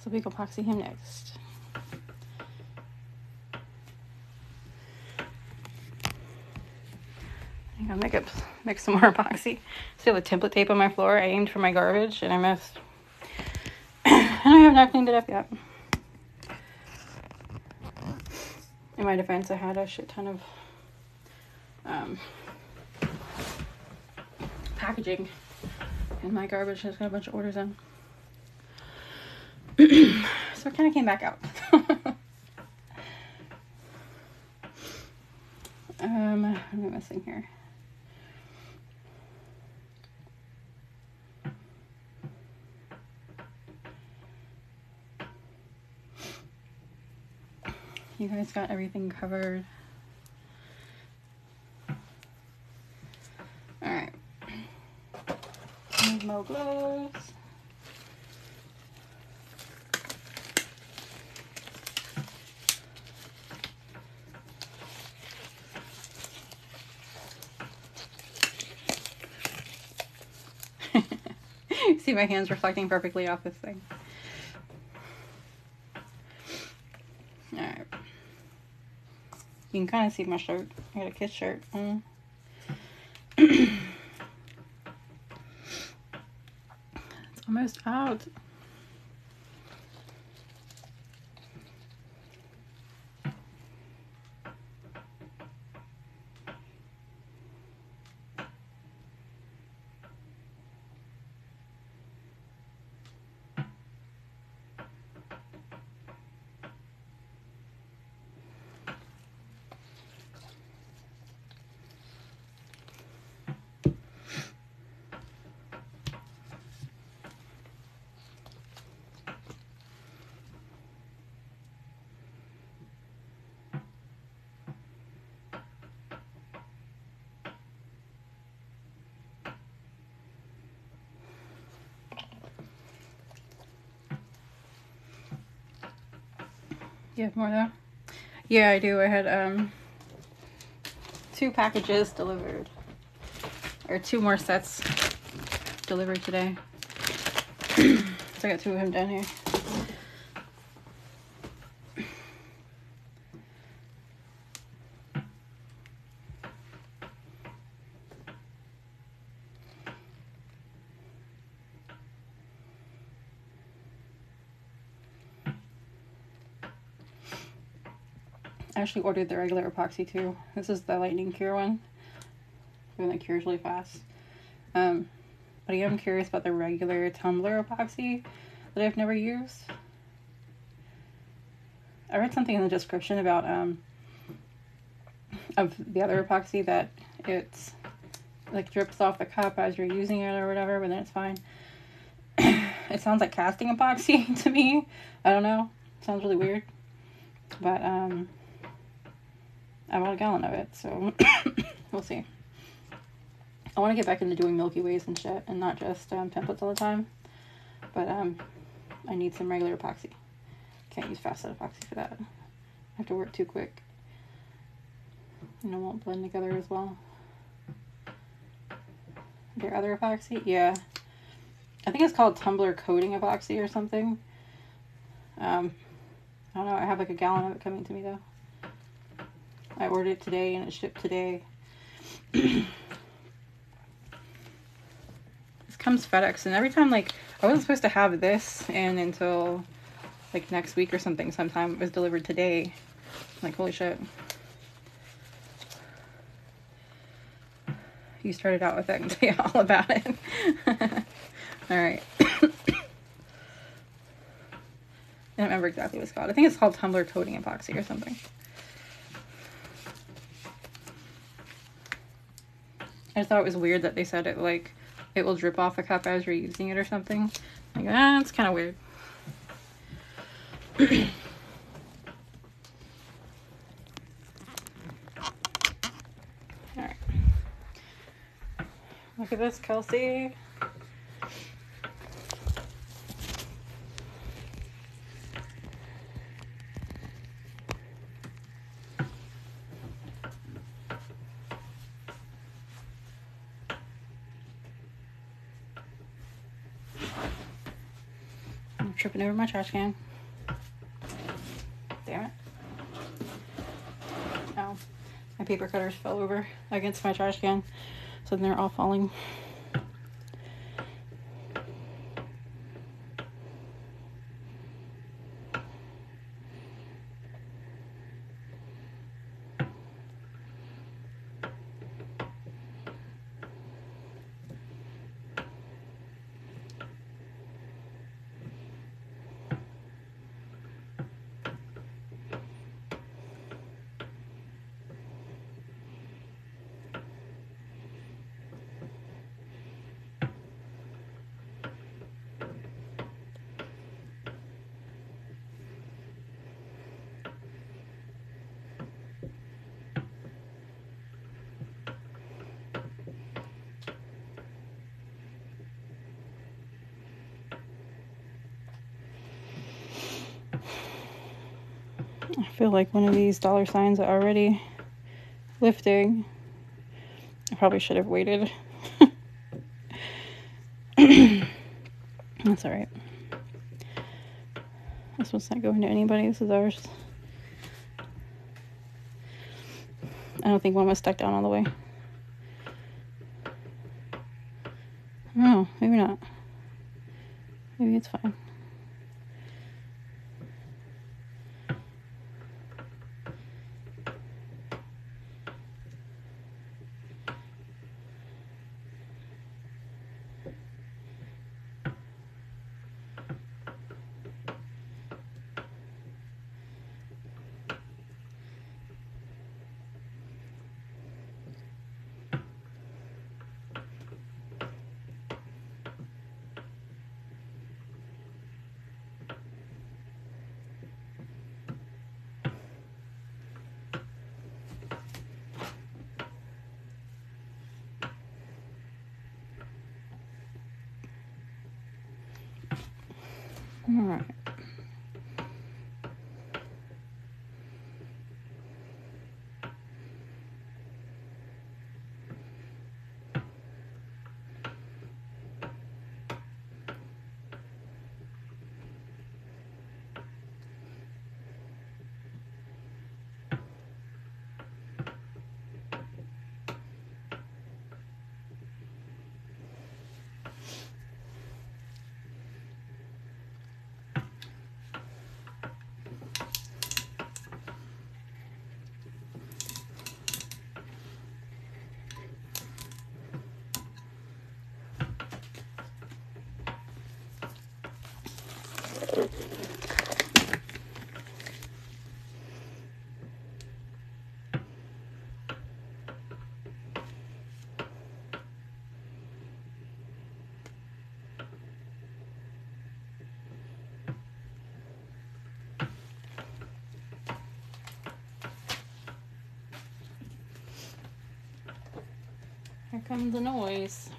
So we can epoxy him next. I I'll mix some more epoxy. Still the template tape on my floor. I aimed for my garbage and I missed. And I have not cleaned it up yet. In my defense, I had a shit ton of packaging in my garbage. Has got a bunch of orders in. So it kind of came back out. What am I missing here? You guys got everything covered. Alright. Need more gloves. See my hands reflecting perfectly off this thing. Alright. You can kind of see my shirt. I got a Kiss shirt on. It's almost out. You have more though? Yeah, I do. I had 2 packages delivered. Or 2 more sets delivered today. So I got 2 of them down here. I actually ordered the regular epoxy too. This is the lightning cure one. The one that cures really fast. But I am curious about the regular Tumbler epoxy that I've never used. I read something in the description about of the other epoxy that it's like drips off the cup as you're using it or whatever, but then it's fine. It sounds like casting epoxy to me. I don't know. It sounds really weird. But I bought a gallon of it, so we'll see. I want to get back into doing Milky Ways and shit, and not just templates all the time. But I need some regular epoxy. Can't use fast set epoxy for that. I have to work too quick. And it won't blend together as well. Their other epoxy? Yeah. I think it's called Tumbler coating epoxy or something. I don't know. I have like a gallon of it coming to me though. I ordered it today and it shipped today. This comes FedEx, and every time, like, I wasn't supposed to have this in until like next week or something. Sometime it was delivered today. I'm like, holy shit. You started out with that and tell you all about it. Alright. I don't remember exactly what it's called. I think it's called Tumbler coating epoxy or something. I just thought it was weird that they said it like it will drip off a cup as you're using it or something. Like, it's kind of weird. Alright. Look at this, Kelsey. Tripping over my trash can. Damn it. Oh, my paper cutters fell over against my trash can. sudden they're all falling. I feel like one of these dollar signs are already lifting. I probably should have waited. That's alright. This one's not going to anybody. This is ours. I don't think one was stuck down all the way. No, maybe not. Maybe it's fine. All right. Here comes the noise.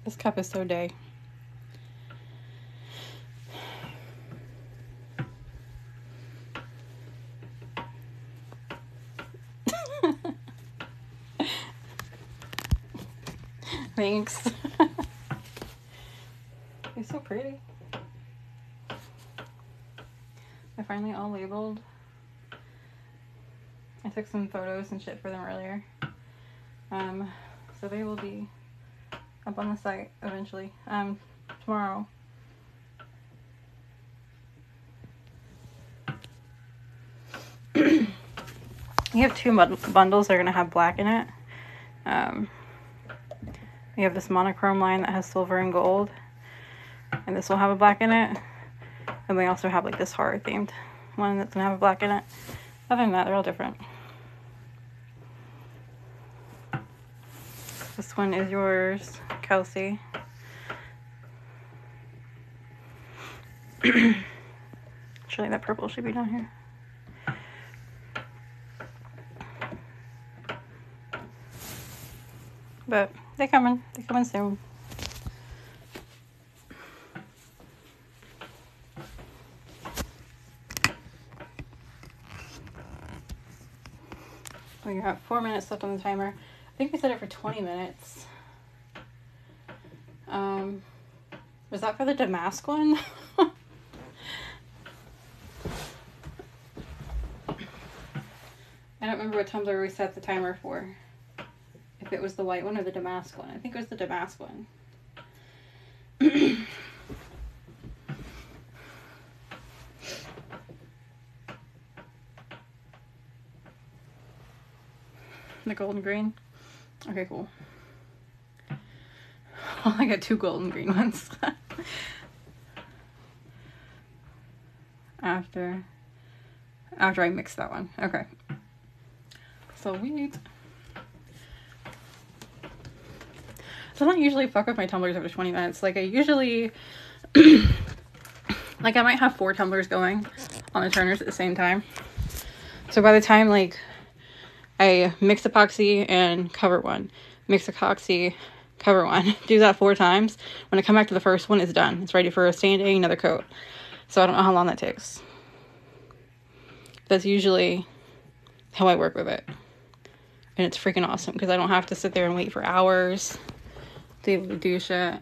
This cup is so day. Thanks. They're so pretty. They're finally all labeled. I took some photos and shit for them earlier. So they will be up on the site eventually. Tomorrow. You have two bundles that are going to have black in it. We have this monochrome line that has silver and gold. And this will have a black in it. And we also have like this horror themed one that's going to have a black in it. Other than that, they're all different. This one is yours, Kelsey. Actually, that purple should be down here. But they're coming. They're coming soon. We got 4 minutes left on the timer. I think we set it for 20 minutes. Was that for the Damask one? I don't remember what tumbler we set the timer for. If it was the white one or the Damask one. I think it was the Damask one. The golden green? Okay, cool. Oh, I got 2 golden green ones. after I mix that one. Okay. So sweet. So I don't usually fuck with my tumblers after 20 minutes. Like I usually, like I might have 4 tumblers going on the turners at the same time. So by the time like I mix epoxy and cover one, mix epoxy, cover one, do that 4 times. When I come back to the first one, it's done. It's ready for a sanding, another coat. So I don't know how long that takes. That's usually how I work with it. And it's freaking awesome because I don't have to sit there and wait for hours to be able to do shit.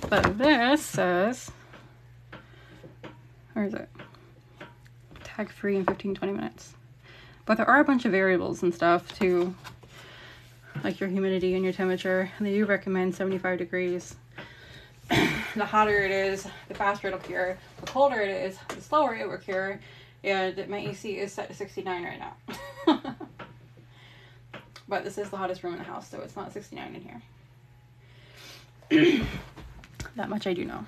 But this says, where is it? Tag free in 15-20 minutes. But there are a bunch of variables and stuff too, like your humidity and your temperature. And they do recommend 75 degrees. The hotter it is, the faster it'll cure. The colder it is, the slower it will cure. And my AC is set to 69 right now. But this is the hottest room in the house, so it's not 69 in here. That much I do know.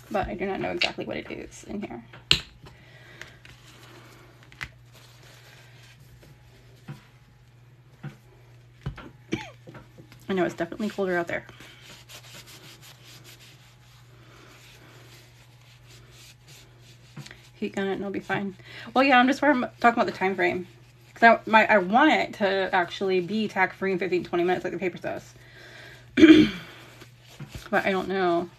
But I do not know exactly what it is in here. I know it's definitely colder out there. Heat gun it and it'll be fine. Well, yeah, I'm just talking about the time frame. Because I want it to actually be tack free in 15-20 minutes like the paper says. But I don't know.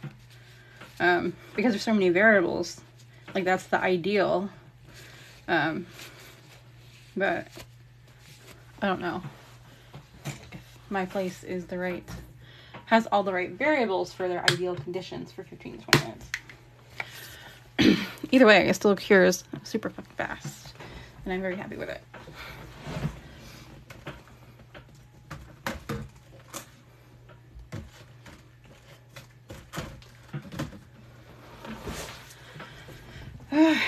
Because there's so many variables. Like that's the ideal. But I don't know. My place is has all the right variables for their ideal conditions for 15 to 20 minutes. Either way, it still cures super fucking fast. And I'm very happy with it. I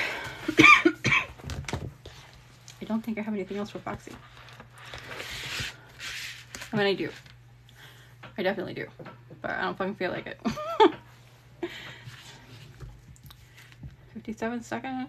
don't think I have anything else for epoxy. I mean, I do. I definitely do. But I don't fucking feel like it. 57 seconds.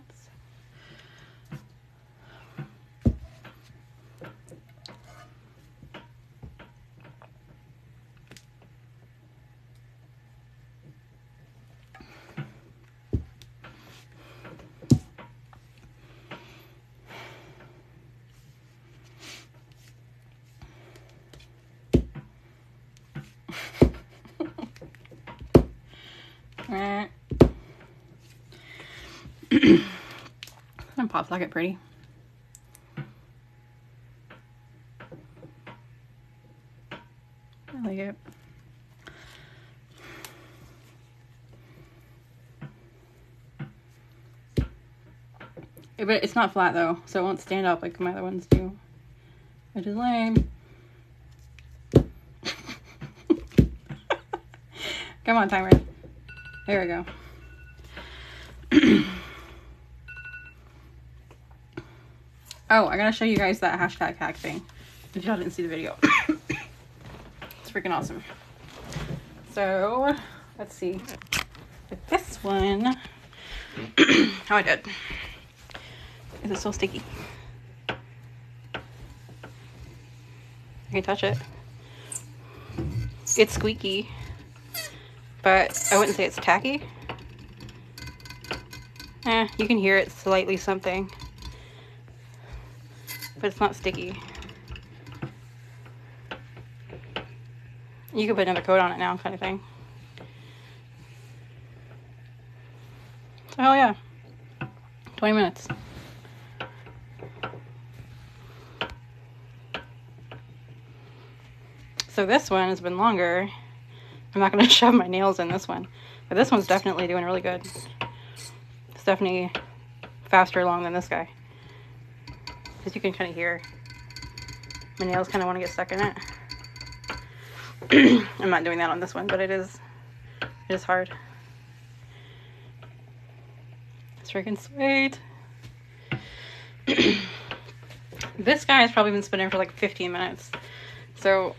And pop socket pretty. I like it. But it's not flat though, so it won't stand up like my other ones do, which is lame. Come on, timer. There we go. Oh, I gotta show you guys that hashtag hack thing. If y'all didn't see the video. It's freaking awesome. So, let's see. With this one, how I did. Is it still sticky? I can touch it. It's squeaky, but I wouldn't say it's tacky. You can hear it slightly something, but it's not sticky. You could put another coat on it now, kind of thing. Oh yeah, 20 minutes. So this one has been longer. I'm not going to shove my nails in this one, but this one's definitely doing really good. It's definitely faster along than this guy, because you can kind of hear my nails kind of want to get stuck in it. I'm not doing that on this one, but it is hard. It's freaking sweet. This guy has probably been spinning for like 15 minutes. So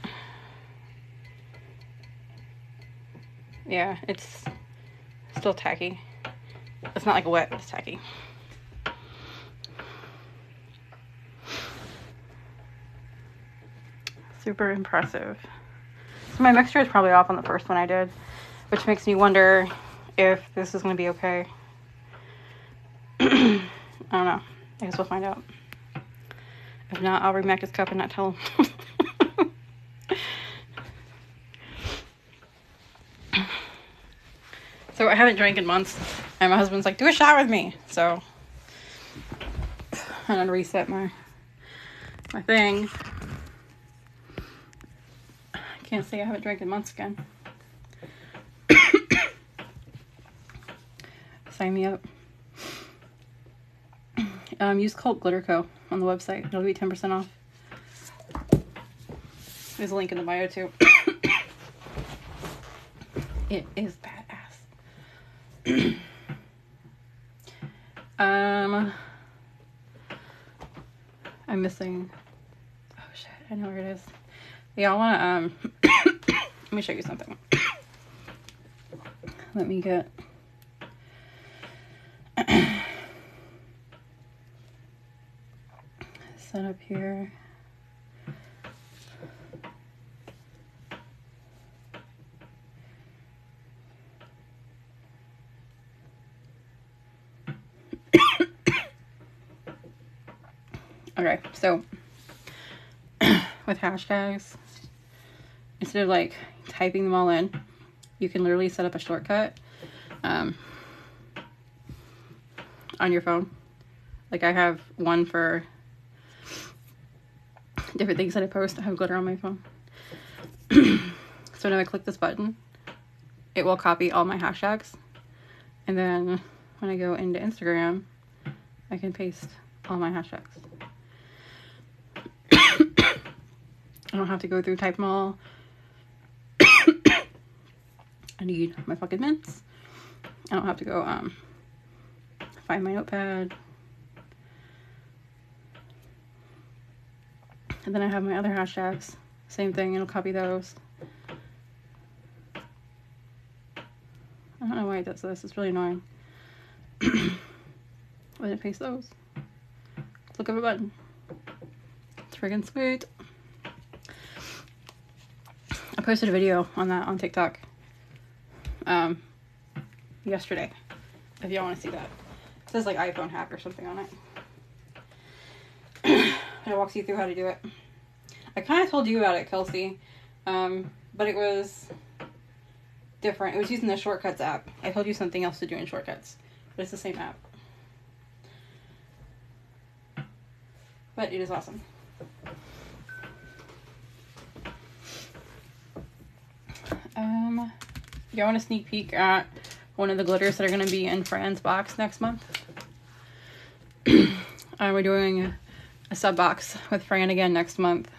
yeah, it's still tacky. It's not like wet, it's tacky. Super impressive. So my mixture is probably off on the first one I did, which makes me wonder if this is going to be okay. I don't know. I guess we'll find out. If not, I'll remake his cup and not tell him. So I haven't drank in months, and my husband's like, do a shot with me. So I'm gonna reset my thing. I can't say I haven't drank in months again. Sign me up. Use code GlitterCo on the website. It'll be 10% off. There's a link in the bio too. It is badass. I'm missing. Oh shit! I know where it is. Y'all wanna let me show you something. Let me get. Set up here. Okay, so with hashtags, instead of like typing them all in, you can literally set up a shortcut on your phone. Like I have one for different things that I post. I have glitter on my phone. So when I click this button, it will copy all my hashtags. And then when I go into Instagram, I can paste all my hashtags. I don't have to go through type them all. I need my fucking mints. I don't have to go find my notepad. And then I have my other hashtags. Same thing, it'll copy those. I don't know why it does this, it's really annoying. When it paste those. Click of a button. It's friggin' sweet. I posted a video on that on TikTok yesterday, if y'all want to see that. It says like iPhone hack or something on it. And it walks you through how to do it. I kind of told you about it, Kelsey, but it was different. It was using the Shortcuts app. I told you something else to do in Shortcuts, but it's the same app. But it is awesome. Y'all want a sneak peek at one of the glitters that are going to be in Fran's box next month? We're doing a sub box with Fran again next month.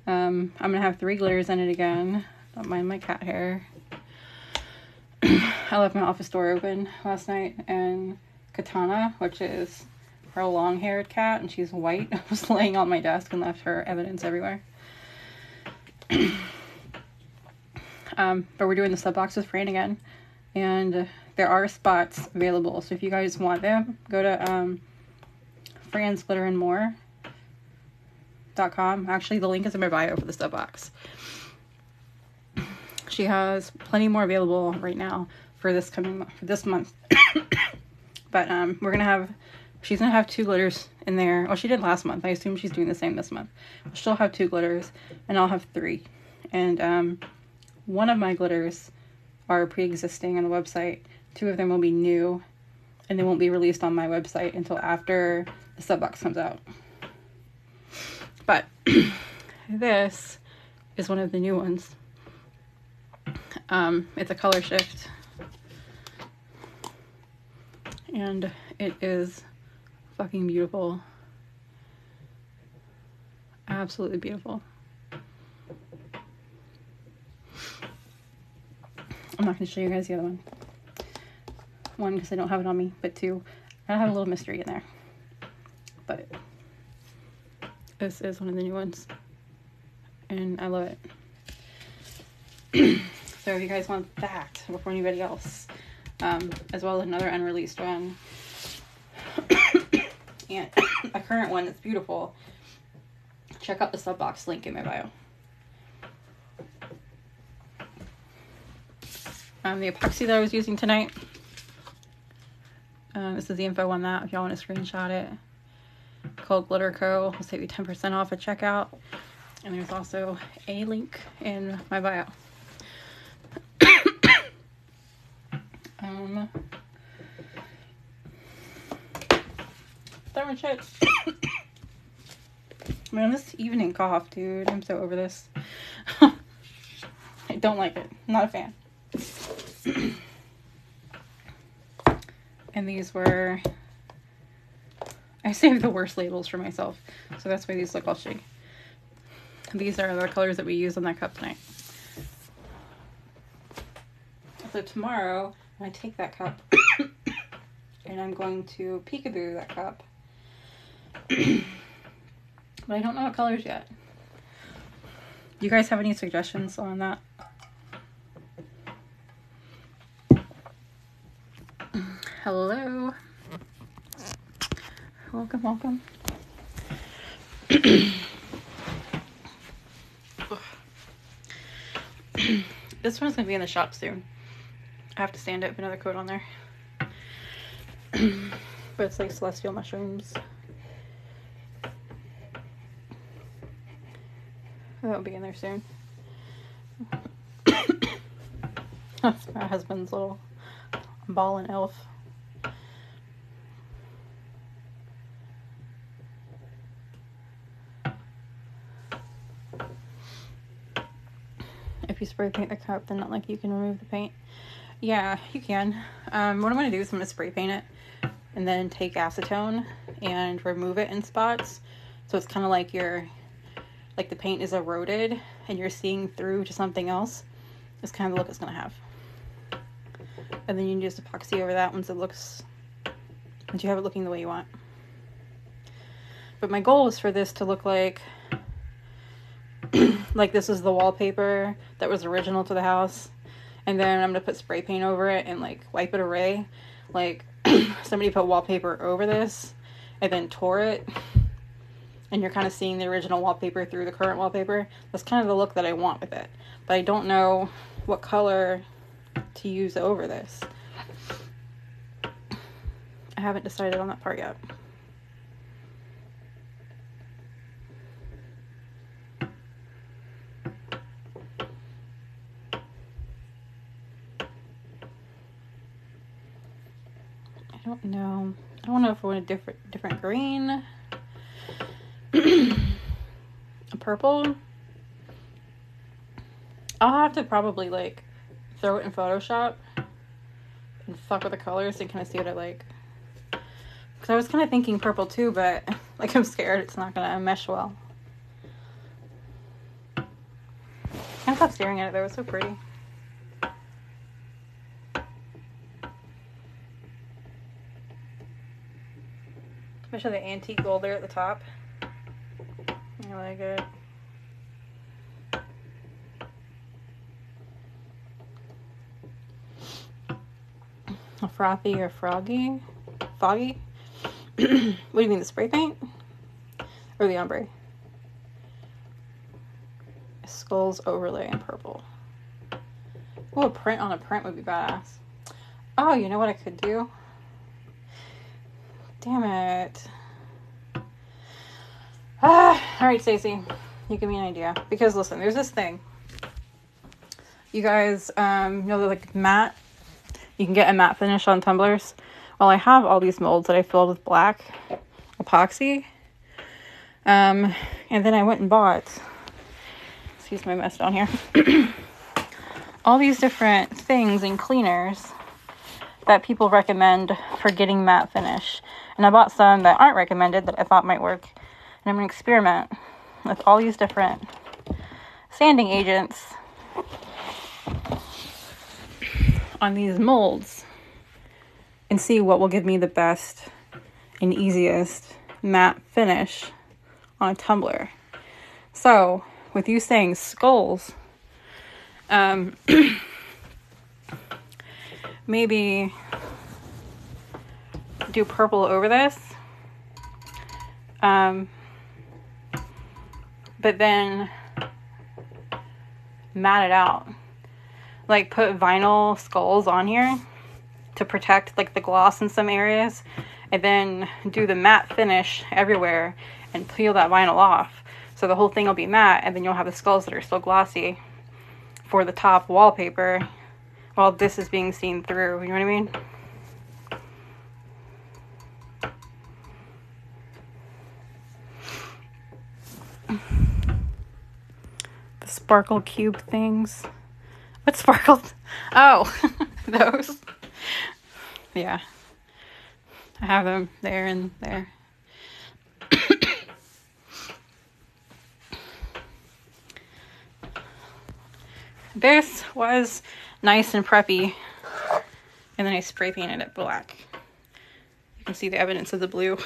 I'm going to have 3 glitters in it again. Don't mind my cat hair. I left my office door open last night, and Katana, which is her long-haired cat, and she's white, was laying on my desk and left her evidence everywhere. But we're doing the sub box with Fran again, and there are spots available. So if you guys want them, go to fransglitterandmore.com. Actually, the link is in my bio for the sub box. She has plenty more available right now for this month. But she's gonna have 2 glitters in there. Well, she did last month. I assume she's doing the same this month. She'll have 2 glitters, and I'll have 3. And one of my glitters are pre-existing on the website. 2 of them will be new, and they won't be released on my website until after the sub box comes out. But this is one of the new ones. It's a color shift, and it is fucking beautiful. Absolutely beautiful. I'm not going to show you guys the other one. 1, because I don't have it on me, but 2, I have a little mystery in there. But this is one of the new ones, and I love it. So if you guys want that before anybody else, as well as another unreleased one, and a current one that's beautiful, check out the sub box link in my bio. The epoxy that I was using tonight, this is the info on that if y'all want to screenshot it. Called Glitter Co. Will save you 10% off at checkout. And there's also a link in my bio. Thermal shit. Man, this evening cough, dude. I'm so over this. I don't like it. I'm not a fan. And these were... I saved the worst labels for myself, so that's why these look all shitty. These are the colors that we use on that cup tonight. So tomorrow, I take that cup, and I'm going to peekaboo that cup. But I don't know what colors yet. Do you guys have any suggestions on that? Hello. Welcome, welcome. This one's gonna be in the shop soon. I have to sand it, put another coat on there. But it's like celestial mushrooms. That'll be in there soon. That's my husband's little ball and elf. If you spray paint the cup, then not like you can remove the paint. Yeah, you can. What I'm going to do is I'm going to spray paint it and then take acetone and remove it in spots. So it's kind of like like the paint is eroded and you're seeing through to something else. It's kind of the look it's going to have. And then you can just epoxy over that once you have it looking the way you want. But my goal is for this to look like this is the wallpaper that was original to the house, and then I'm gonna put spray paint over it and like wipe it away, like somebody put wallpaper over this and then tore it, and you're kind of seeing the original wallpaper through the current wallpaper. That's kind of the look that I want with it, but I don't know what color to use over this. I haven't decided on that part yet. I don't know. I don't know if I want a different green. A purple. I'll have to probably like throw it in Photoshop and fuck with the colors and kind of see what I like. Because I was kind of thinking purple too, but like I'm scared it's not gonna mesh well. I thought staring at it though, it was so pretty. Especially the antique gold there at the top. I like it. A frothy or foggy. What do you mean, the spray paint? Or the ombre? Skulls overlay in purple. Oh, a print on a print would be badass. Oh, you know what I could do? Damn it. Alright, Stacey. You give me an idea. Because listen, there's this thing. You guys know that like matte, you can get a matte finish on tumblers. Well, I have all these molds that I filled with black epoxy. And then I went and bought, excuse my mess down here, all these different things and cleaners that people recommend for getting matte finish. And I bought some that aren't recommended that I thought might work. And I'm going to experiment with all these different sanding agents on these molds and see what will give me the best and easiest matte finish on a tumbler. So, with you saying skulls, maybe do purple over this, but then matte it out. Like put vinyl skulls on here to protect like the gloss in some areas, and then do the matte finish everywhere and peel that vinyl off. So the whole thing will be matte, and then you'll have the skulls that are still glossy for the top wallpaper while this is being seen through. You know what I mean? The sparkle cube things. What sparkled? Oh, those. Yeah. I have them there and there. This was nice and preppy. And then I spray painted it black. You can see the evidence of the blue.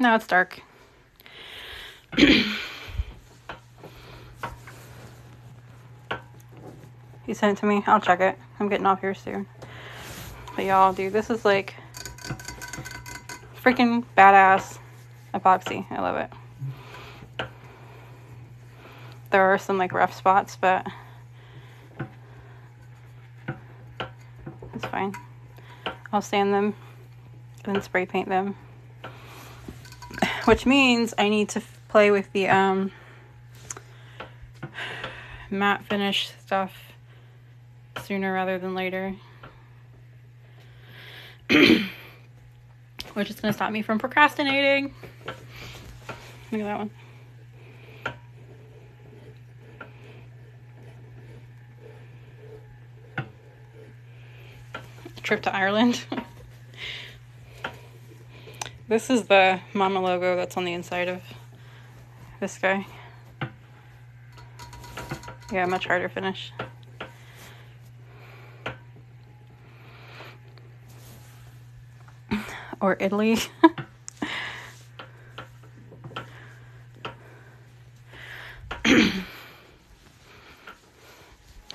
Now it's dark. You sent it to me. I'll check it. I'm getting off here soon. But y'all, dude, this is like freaking badass epoxy. I love it. There are some like rough spots, but it's fine. I'll sand them and then spray paint them. Which means I need to play with the matte finish stuff sooner rather than later. Which is going to stop me from procrastinating. Look at that one. Trip to Ireland. This is the mama logo that's on the inside of this guy. Yeah, much harder finish. Or Italy. I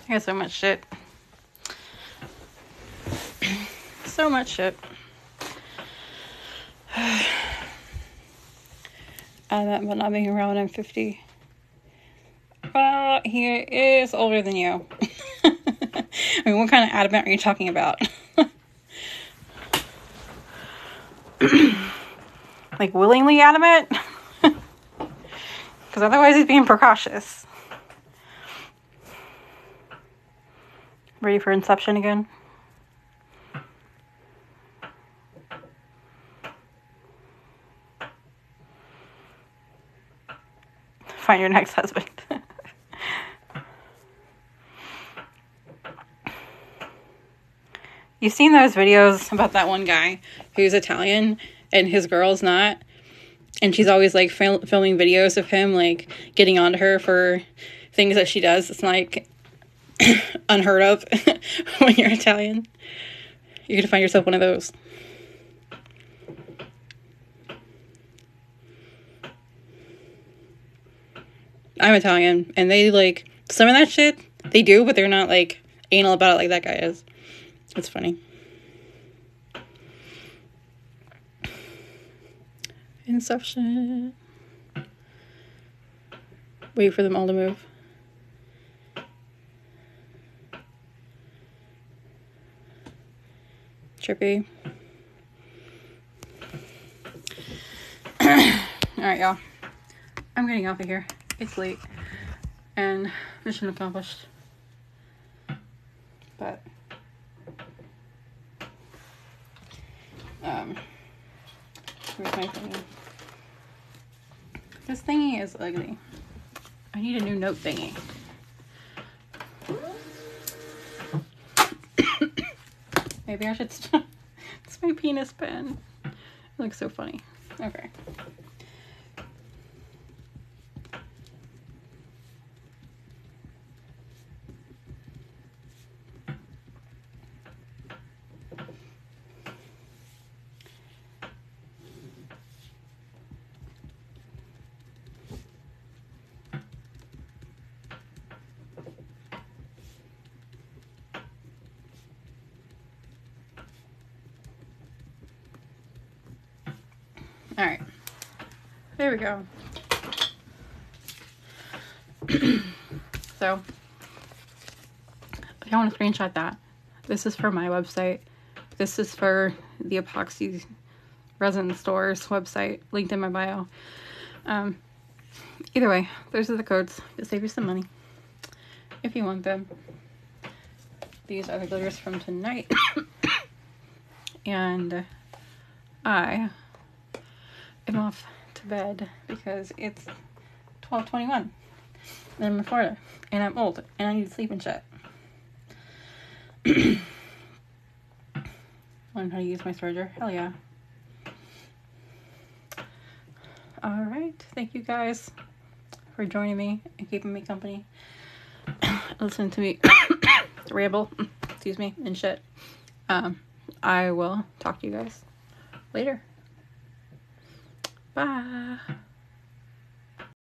got so much shit. So much shit. That about not being around when I'm 50. Well, he is older than you. I mean, what kind of adamant are you talking about? Like, willingly adamant? Because otherwise he's being precautious. Ready for Inception again? Find your next husband. You've seen those videos about that one guy who's Italian and his girl's not, and she's always like filming videos of him like getting onto her for things that she does. It's like unheard of when you're Italian. You're gonna find yourself one of those. I'm Italian, and they like some of that shit they do, but they're not like anal about it like that guy is. It's funny. Insufficient. Wait for them all to move. Trippy. Alright, y'all. I'm getting off of here. It's late. And mission accomplished. But where's my thingy? This thingy is ugly. I need a new note thingy. Maybe I should stop. It's my penis pen. It looks so funny. Okay. All right, there we go. So, if you want to screenshot that, this is for my website. This is for the epoxy resin store's website, linked in my bio. Either way, those are the codes to save you some money if you want them. These are the glitters from tonight. And I am off to bed because it's 12:21 and I'm in Florida and I'm old and I need to sleep and shit. Learn how to use my serger. Hell yeah. Alright, thank you guys for joining me and keeping me company. Listen to me ramble, excuse me, and shit. I will talk to you guys later. Bye.